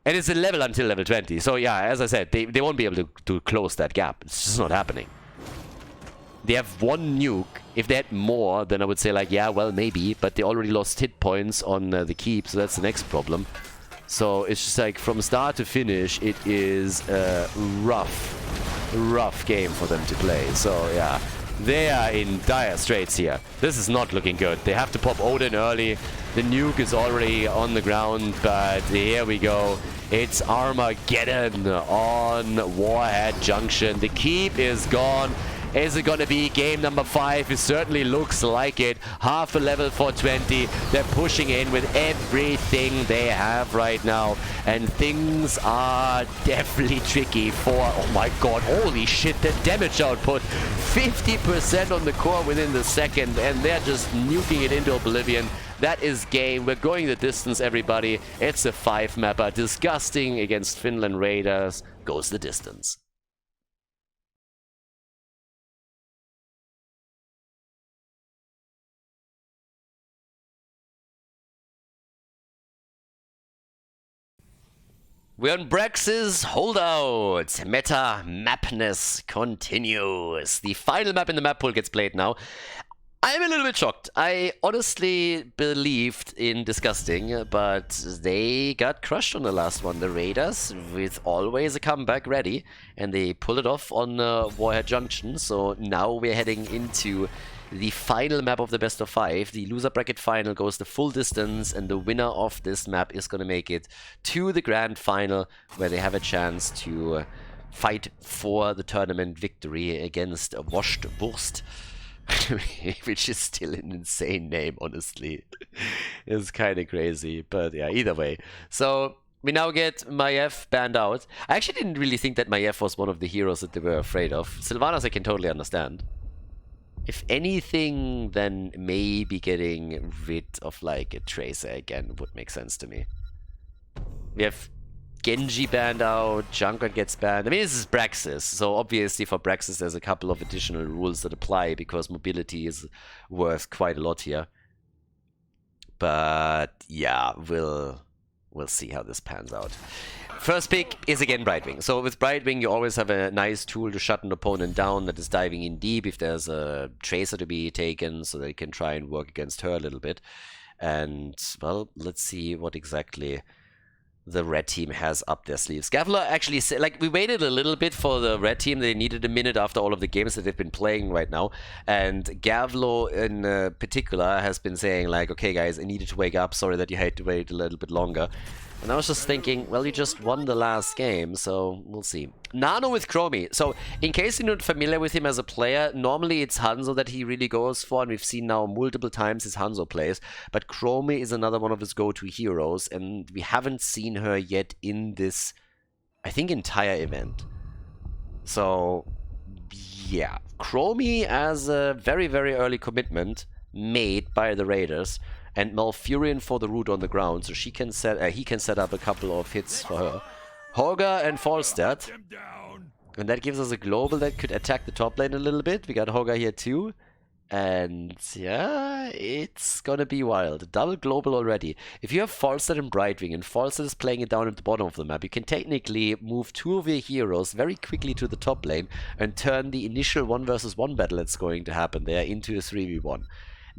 Speaker 1: And it's a level until level 20. So yeah, as I said, they won't be able to close that gap. It's just not happening. They have 1 nuke. If they had more, then I would say like, yeah, well, maybe. But they already lost hit points on the keep, so that's the next problem. So it's just like from start to finish, it is a rough game for them to play. So yeah, they are in dire straits here. This is not looking good. They have to pop Odin early. The nuke is already on the ground, but here we go. It's Armageddon on Warhead Junction. The keep is gone. Is it going to be game number 5? It certainly looks like it. Half a level for 20. They're pushing in with everything they have right now. And things are definitely tricky for... Oh my god, holy shit, the damage output. 50% on the core within the second. And they're just nuking it into oblivion. That is game. We're going the distance, everybody. It's a 5-mapper. Disgusting against Finland Raiders. Goes the distance. We're on Braxis Holdout. MAPness continues. The final map in the map pool gets played now. I'm a little bit shocked. I honestly believed in Disgusting, but they got crushed on the last one. The Raiders, with always a comeback ready, and they pull it off on Warhead Junction. So now we're heading into the final map of the best of 5. The loser bracket final goes the full distance, and the winner of this map is going to make it to the grand final, where they have a chance to fight for the tournament victory against Washed Wurst. Which is still an insane name, honestly. It's kind of crazy, but yeah, either way. So we now get Maiev banned out. I actually didn't really think that Maiev was one of the heroes that they were afraid of. Sylvanas I can totally understand. If anything, then maybe getting rid of like a Tracer again would make sense to me. We have Genji banned out, Junkrat gets banned. I mean, this is Braxis, so obviously for Braxis there's a couple of additional rules that apply because mobility is worth quite a lot here. But yeah, we'll see how this pans out. First pick is again Brightwing. So with Brightwing you always have a nice tool to shut an opponent down that is diving in deep if there's a Tracer to be taken, so they can try and work against her a little bit. And well, let's see what exactly the red team has up their sleeves. Gavler actually said, like, we waited a little bit for the red team. They needed a minute after all of the games that they've been playing right now. And Gavlo in particular has been saying, like, okay guys, I needed to wake up. Sorry that you had to wait a little bit longer. And I was just thinking, well, you just won the last game, so we'll see. Nano with Chromie. So, in case you're not familiar with him as a player, normally it's Hanzo that he really goes for, and we've seen now multiple times his Hanzo plays. But Chromie is another one of his go-to heroes, and we haven't seen her yet in this, I think, entire event. So, yeah. Chromie as a very, very early commitment made by the Raiders. And Malfurion for the root on the ground, so he can set up a couple of hits for her. Hoga and Falstad. And that gives us a global that could attack the top lane a little bit. We got Hoga here too. And yeah, it's gonna be wild. Double global already. If you have Falstad and Brightwing, and Falstad is playing it down at the bottom of the map, you can technically move 2 of your heroes very quickly to the top lane and turn the initial 1 versus 1 battle that's going to happen there into a 3v1.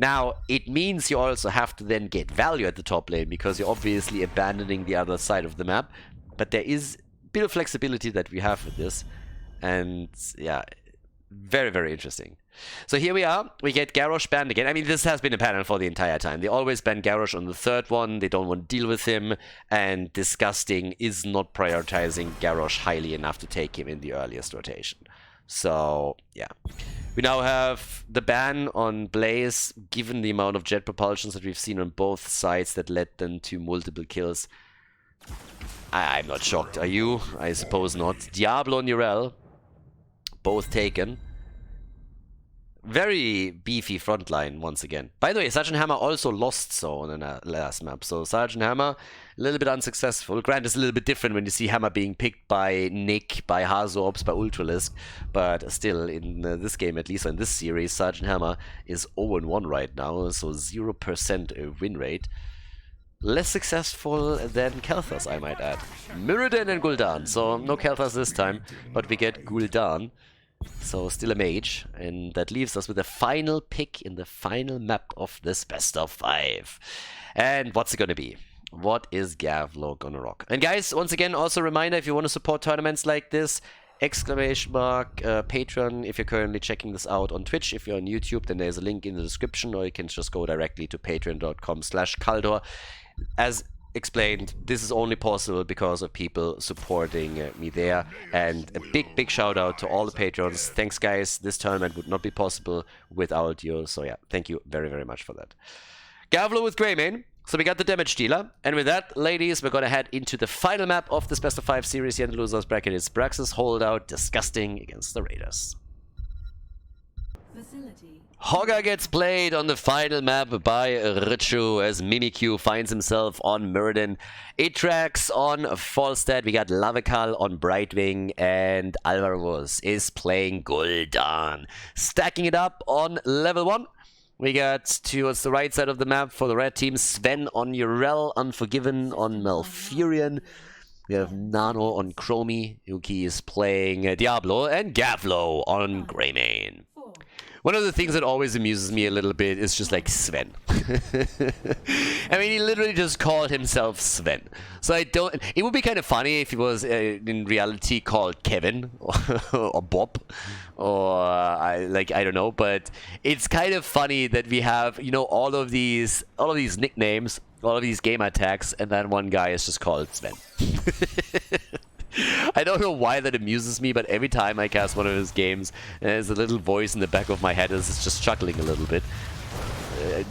Speaker 1: Now, it means you also have to then get value at the top lane, because you're obviously abandoning the other side of the map. But there is a bit of flexibility that we have with this. And yeah, very, very interesting. So here we are. We get Garrosh banned again. I mean, this has been a pattern for the entire time. They always ban Garrosh on the 3rd one. They don't want to deal with him. And Disgusting is not prioritizing Garrosh highly enough to take him in the earliest rotation. So, yeah. We now have the ban on Blaze, given the amount of jet propulsions that we've seen on both sides that led them to multiple kills. I'm not shocked. Are you? I suppose not. Diablo and Urel, both taken. Very beefy frontline once again. By the way, Sergeant Hammer also lost so on the last map. So Sergeant Hammer, a little bit unsuccessful. Grant is a little bit different when you see Hammer being picked by Nick, by Hazorps, by Ultralisk. But still, in this game, at least in this series, Sergeant Hammer is 0-1 right now. So 0% win rate. Less successful than Kel'Thas, I might add. Mirrodin and Gul'dan. So no Kel'Thas this time, but we get Gul'dan. So still a mage, and that leaves us with the final pick in the final map of this best of 5. And what's it gonna be? What is Gavlo gonna rock? And guys, once again, also a reminder, if you want to support tournaments like this, exclamation mark Patreon. If you're currently checking this out on Twitch, if you're on YouTube, then there's a link in the description, or you can just go directly to patreon.com/Khaldor. As explained, this is only possible because of people supporting me there, and a big shout out to all the patrons. Thanks guys, this tournament would not be possible without you, so yeah, thank you very much for that. Gavlo with Greymane, so we got the damage dealer, and with that, ladies, we're gonna head into the final map of this best of 5 series here in the losers bracket. It's Braxis Holdout, disgusting against the Raiders. Hogger gets played on the final map by Richu as Mimikyu finds himself on Mirrodin. Atrax on Falstad. We got Lavekal on Brightwing, and Alvarez is playing Gul'dan. Stacking it up on level 1. We got towards the right side of the map for the red team, Sven on Urel, Unforgiven on Malfurion. We have Nano on Chromie. Yuki is playing Diablo, and Gavlo on Greymane. One of the things that always amuses me a little bit is just like Sven. I mean, he literally just called himself Sven. So I don't... It would be kind of funny if he was in reality called Kevin or Bob or I don't know. But it's kind of funny that we have, you know, all of these nicknames, all of these gamer tags, and then one guy is just called Sven. I don't know why that amuses me, but every time I cast one of his games, there's a little voice in the back of my head that's just chuckling a little bit.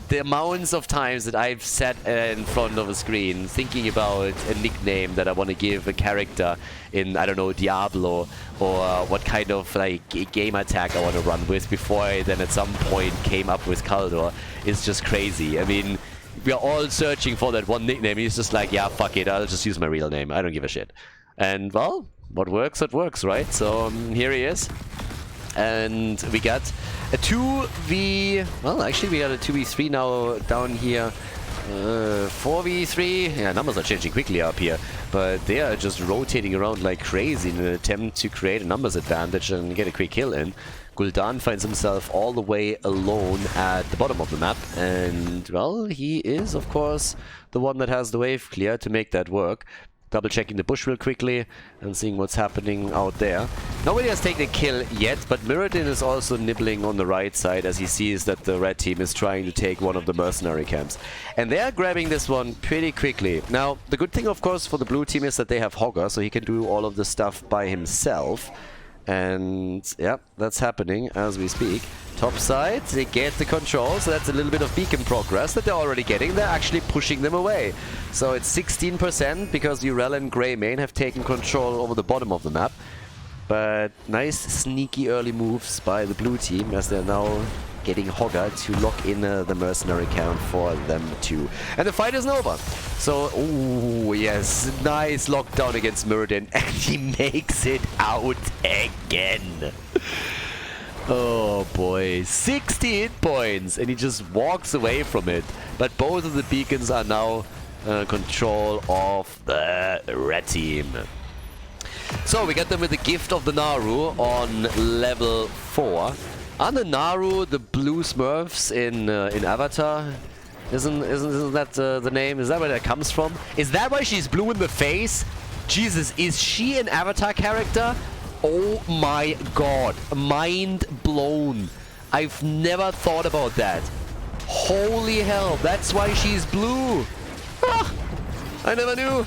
Speaker 1: The amounts of times that I've sat in front of a screen thinking about a nickname that I want to give a character in, I don't know, Diablo, or what kind of like gamer tag I want to run with before I then at some point came up with Khaldor, is just crazy. I mean, we are all searching for that one nickname. He's just like, yeah, fuck it, I'll just use my real name. I don't give a shit. And, well, what works, that works, right? So, here he is. And we got a 2v... Well, actually, we got a 2v3 now down here. 4v3. Yeah, numbers are changing quickly up here. But they are just rotating around like crazy in an attempt to create a numbers advantage and get a quick kill in. Gul'dan finds himself all the way alone at the bottom of the map. And, well, he is, of course, the one that has the wave clear to make that work. Double checking the bush real quickly and seeing what's happening out there. Nobody has taken a kill yet, but Mirrodin is also nibbling on the right side as he sees that the red team is trying to take one of the mercenary camps. And they are grabbing this one pretty quickly. Now, the good thing, of course, for the blue team is that they have Hogger, so he can do all of this stuff by himself. And, yeah, that's happening as we speak. Top side, they get the control, so that's a little bit of beacon progress that they're already getting. They're actually pushing them away. So it's 16% because Urel and Greymane have taken control over the bottom of the map. But nice sneaky early moves by the blue team as they're now getting Hogger to lock in the mercenary camp for them too. And the fight isn't over. So, ooh, yes, nice lockdown against Mirrodin, and he makes it out again. Oh boy, 60 hit points, and he just walks away from it. But both of the beacons are now control of the red team. So we got them with the gift of the Naru on level 4. Are the Naru the blue Smurfs in Avatar? Isn't that the name? Is that where that comes from? Is that why she's blue in the face? Jesus, is she an Avatar character? Oh my god, mind blown. I've never thought about that. Holy hell, that's why she's blue. Ah, I never knew.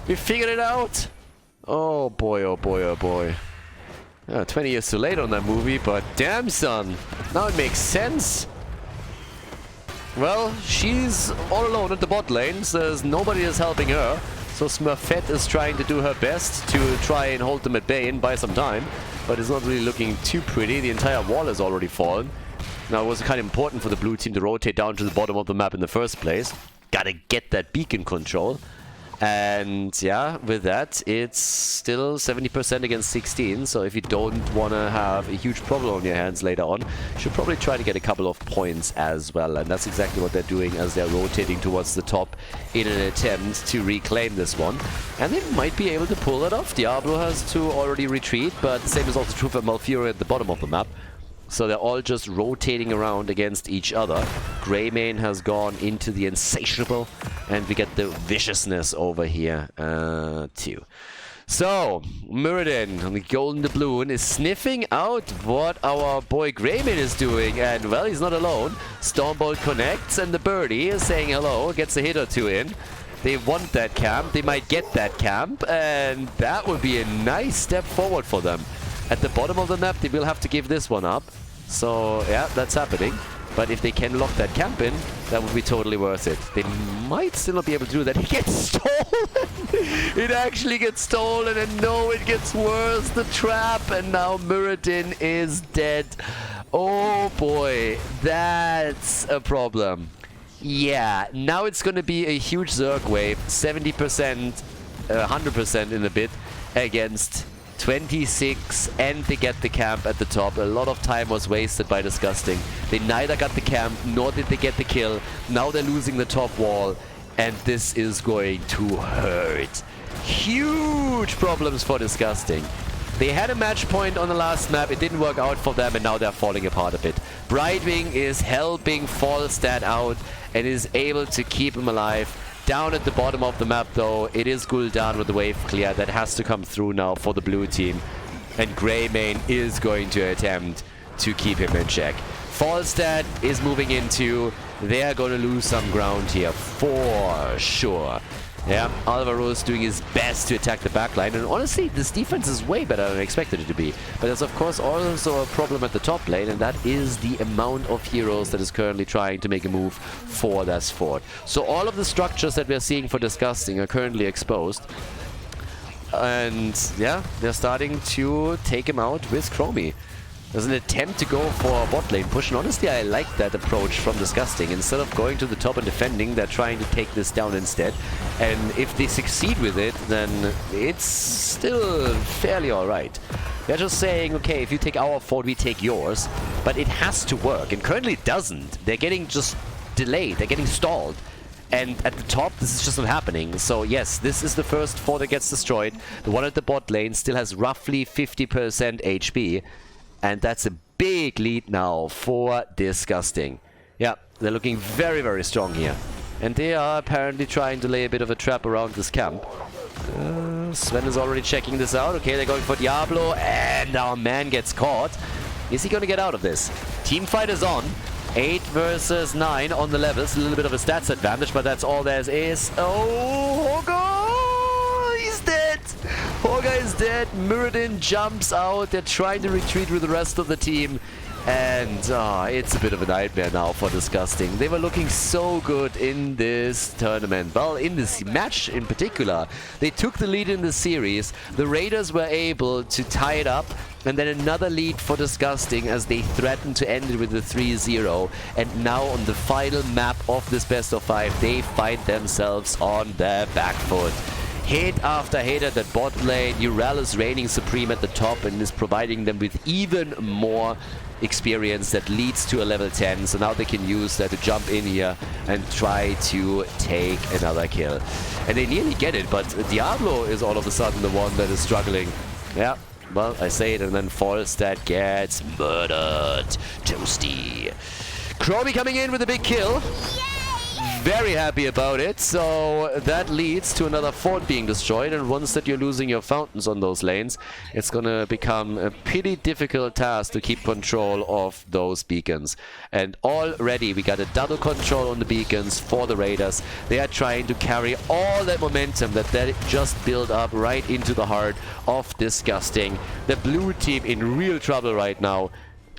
Speaker 1: We figured it out. Oh boy, oh boy, oh boy. 20 years too late on that movie, but damn son, now it makes sense. Well, she's all alone at the bot lane, so nobody is helping her. So Smurfette is trying to do her best to try and hold them at bay and buy some time. But it's not really looking too pretty. The entire wall has already fallen. Now, it was kind of important for the blue team to rotate down to the bottom of the map in the first place. Gotta get that beacon control. And yeah, with that, it's still 70% against 16. So if you don't want to have a huge problem on your hands later on, you should probably try to get a couple of points as well. And that's exactly what they're doing as they're rotating towards the top in an attempt to reclaim this one. And they might be able to pull it off. Diablo has to already retreat, but the same is also true for Malfurion at the bottom of the map. So they're all just rotating around against each other. Greymane has gone into the insatiable, and we get the viciousness over here too. So, Muradin on the Golden Doubloon is sniffing out what our boy Greymane is doing, and well, he's not alone. Stormbolt connects, and the birdie is saying hello, gets a hit or two in. They want that camp, they might get that camp, and that would be a nice step forward for them. At the bottom of the map, they will have to give this one up. So, yeah, that's happening. But if they can lock that camp in, that would be totally worth it. They might still not be able to do that. It gets stolen! It actually gets stolen, and no, it gets worse. The trap, and now Muradin is dead. Oh boy, that's a problem. Yeah, now it's going to be a huge Zerg wave. 70%, 100% in a bit against 26, and they get the camp at the top. A lot of time was wasted by Disgusting. They neither got the camp, nor did they get the kill. Now they're losing the top wall, and this is going to hurt. Huge problems for Disgusting. They had a match point on the last map, it didn't work out for them, and now they're falling apart a bit. Brightwing is helping Falstad out and is able to keep him alive. Down at the bottom of the map, though, it is Gul'dan with the wave clear. That has to come through now for the blue team. And Greymane is going to attempt to keep him in check. Falstad is moving into. They're going to lose some ground here, for sure. Yeah, Alvaro is doing his best to attack the backline, and honestly, this defense is way better than I expected it to be. But there's of course also a problem at the top lane, and that is the amount of heroes that is currently trying to make a move for this fort. So all of the structures that we're seeing for Disgusting are currently exposed. And yeah, they're starting to take him out with Chromie. There's an attempt to go for a bot lane push, and honestly I like that approach from Disgusting. Instead of going to the top and defending, they're trying to take this down instead. And if they succeed with it, then it's still fairly alright. They're just saying, okay, if you take our fort, we take yours. But it has to work, and currently it doesn't. They're getting just delayed, they're getting stalled. And at the top, this is just not happening. So yes, this is the first fort that gets destroyed. The one at the bot lane still has roughly 50% HP. And that's a big lead now for Disgusting. Yeah, they're looking very, very strong here. And they are apparently trying to lay a bit of a trap around this camp. Sven is already checking this out. Okay, they're going for Diablo, and our man gets caught. Is he going to get out of this? Team fight is on. 8 versus 9 on the levels. A little bit of a stats advantage, but that's all there is. Oh, Hoga! He's dead! Hoga is dead. Muradin jumps out. They're trying to retreat with the rest of the team. And it's a bit of a nightmare now for Disgusting. They were looking so good in this tournament. Well, in this match in particular. They took the lead in the series. The Raiders were able to tie it up. And then another lead for Disgusting as they threatened to end it with a 3-0. And now on the final map of this best of 5, they find themselves on their back foot. Hit after hit at that bot lane. Ural is reigning supreme at the top and is providing them with even more experience that leads to a level 10. So now they can use that to jump in here and try to take another kill. And they nearly get it, but Diablo is all of a sudden the one that is struggling. Yeah, well, I say it, and then Falstad gets murdered. Toasty. Chromie coming in with a big kill. very happy about it. So that leads to another fort being destroyed, and once that you're losing your fountains on those lanes, it's gonna become a pretty difficult task to keep control of those beacons. And already we got a double control on the beacons for the Raiders. They are trying to carry all that momentum that they just built up right into the heart of Disgusting. The blue team in real trouble right now,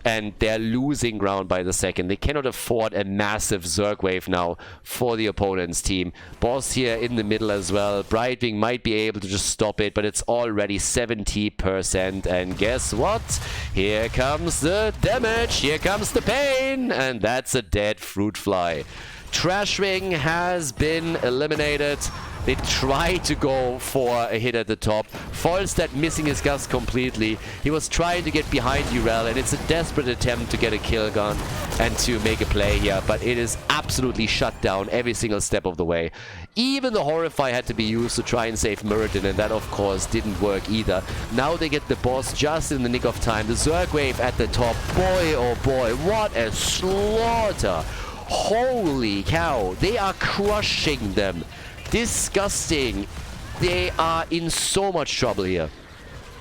Speaker 1: and they're losing ground by the second. They cannot afford a massive Zerg wave now for the opponent's team. Boss here in the middle as well. Brightwing might be able to just stop it, but it's already 70%. And guess what? Here comes the damage. Here comes the pain. And that's a dead fruit fly. Trashwing has been eliminated. They tried to go for a hit at the top. Falstad missing his gus completely. He was trying to get behind Urel, and it's a desperate attempt to get a kill gun and to make a play here, but it is absolutely shut down every single step of the way. Even the Horrify had to be used to try and save Muradin, and that of course didn't work either. Now they get the boss just in the nick of time. The Zerg wave at the top. Boy, oh boy, what a slaughter. Holy cow, they are crushing them. Disgusting. They are in so much trouble here.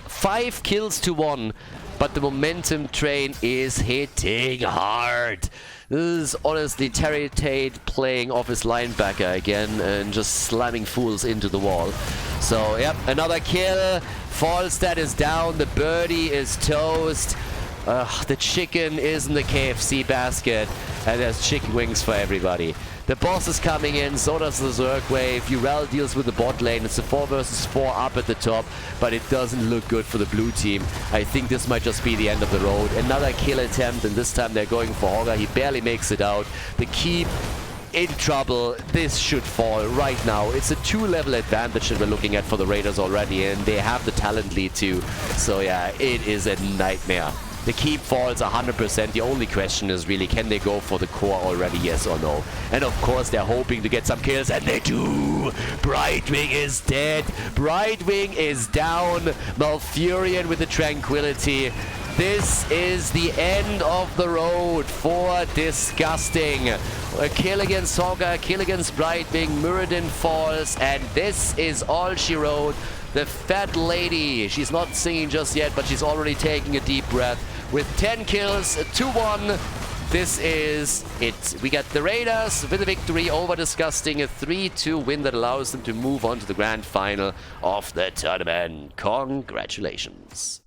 Speaker 1: 5 kills to 1, but the momentum train is hitting hard. This is honestly Terry Tate playing off his linebacker again and just slamming fools into the wall. So, yep, another kill. Falstad is down. The birdie is toast. The chicken is in the KFC basket, and there's chicken wings for everybody. The boss is coming in, so does the Zerg wave. Urel deals with the bot lane. It's a 4 versus 4 up at the top, but it doesn't look good for the blue team. I think this might just be the end of the road. Another kill attempt, and this time they're going for Hogger. He barely makes it out. The Keep in trouble. This should fall right now. It's a 2-level advantage that we're looking at for the Raiders already, and they have the talent lead too. So yeah, it is a nightmare. The Keep falls 100%. The only question is really, can they go for the core already, yes or no? And of course, they're hoping to get some kills, and they do! Brightwing is dead. Brightwing is down. Malfurion with the Tranquility. This is the end of the road for Disgusting. A kill against Hogger, a kill against Brightwing, Muradin falls, and this is all she wrote. The fat lady, she's not singing just yet, but she's already taking a deep breath. With 10 kills, 2-1, this is it. We got the Raiders with a victory over Disgusting, a 3-2 win that allows them to move on to the grand final of the tournament. Congratulations.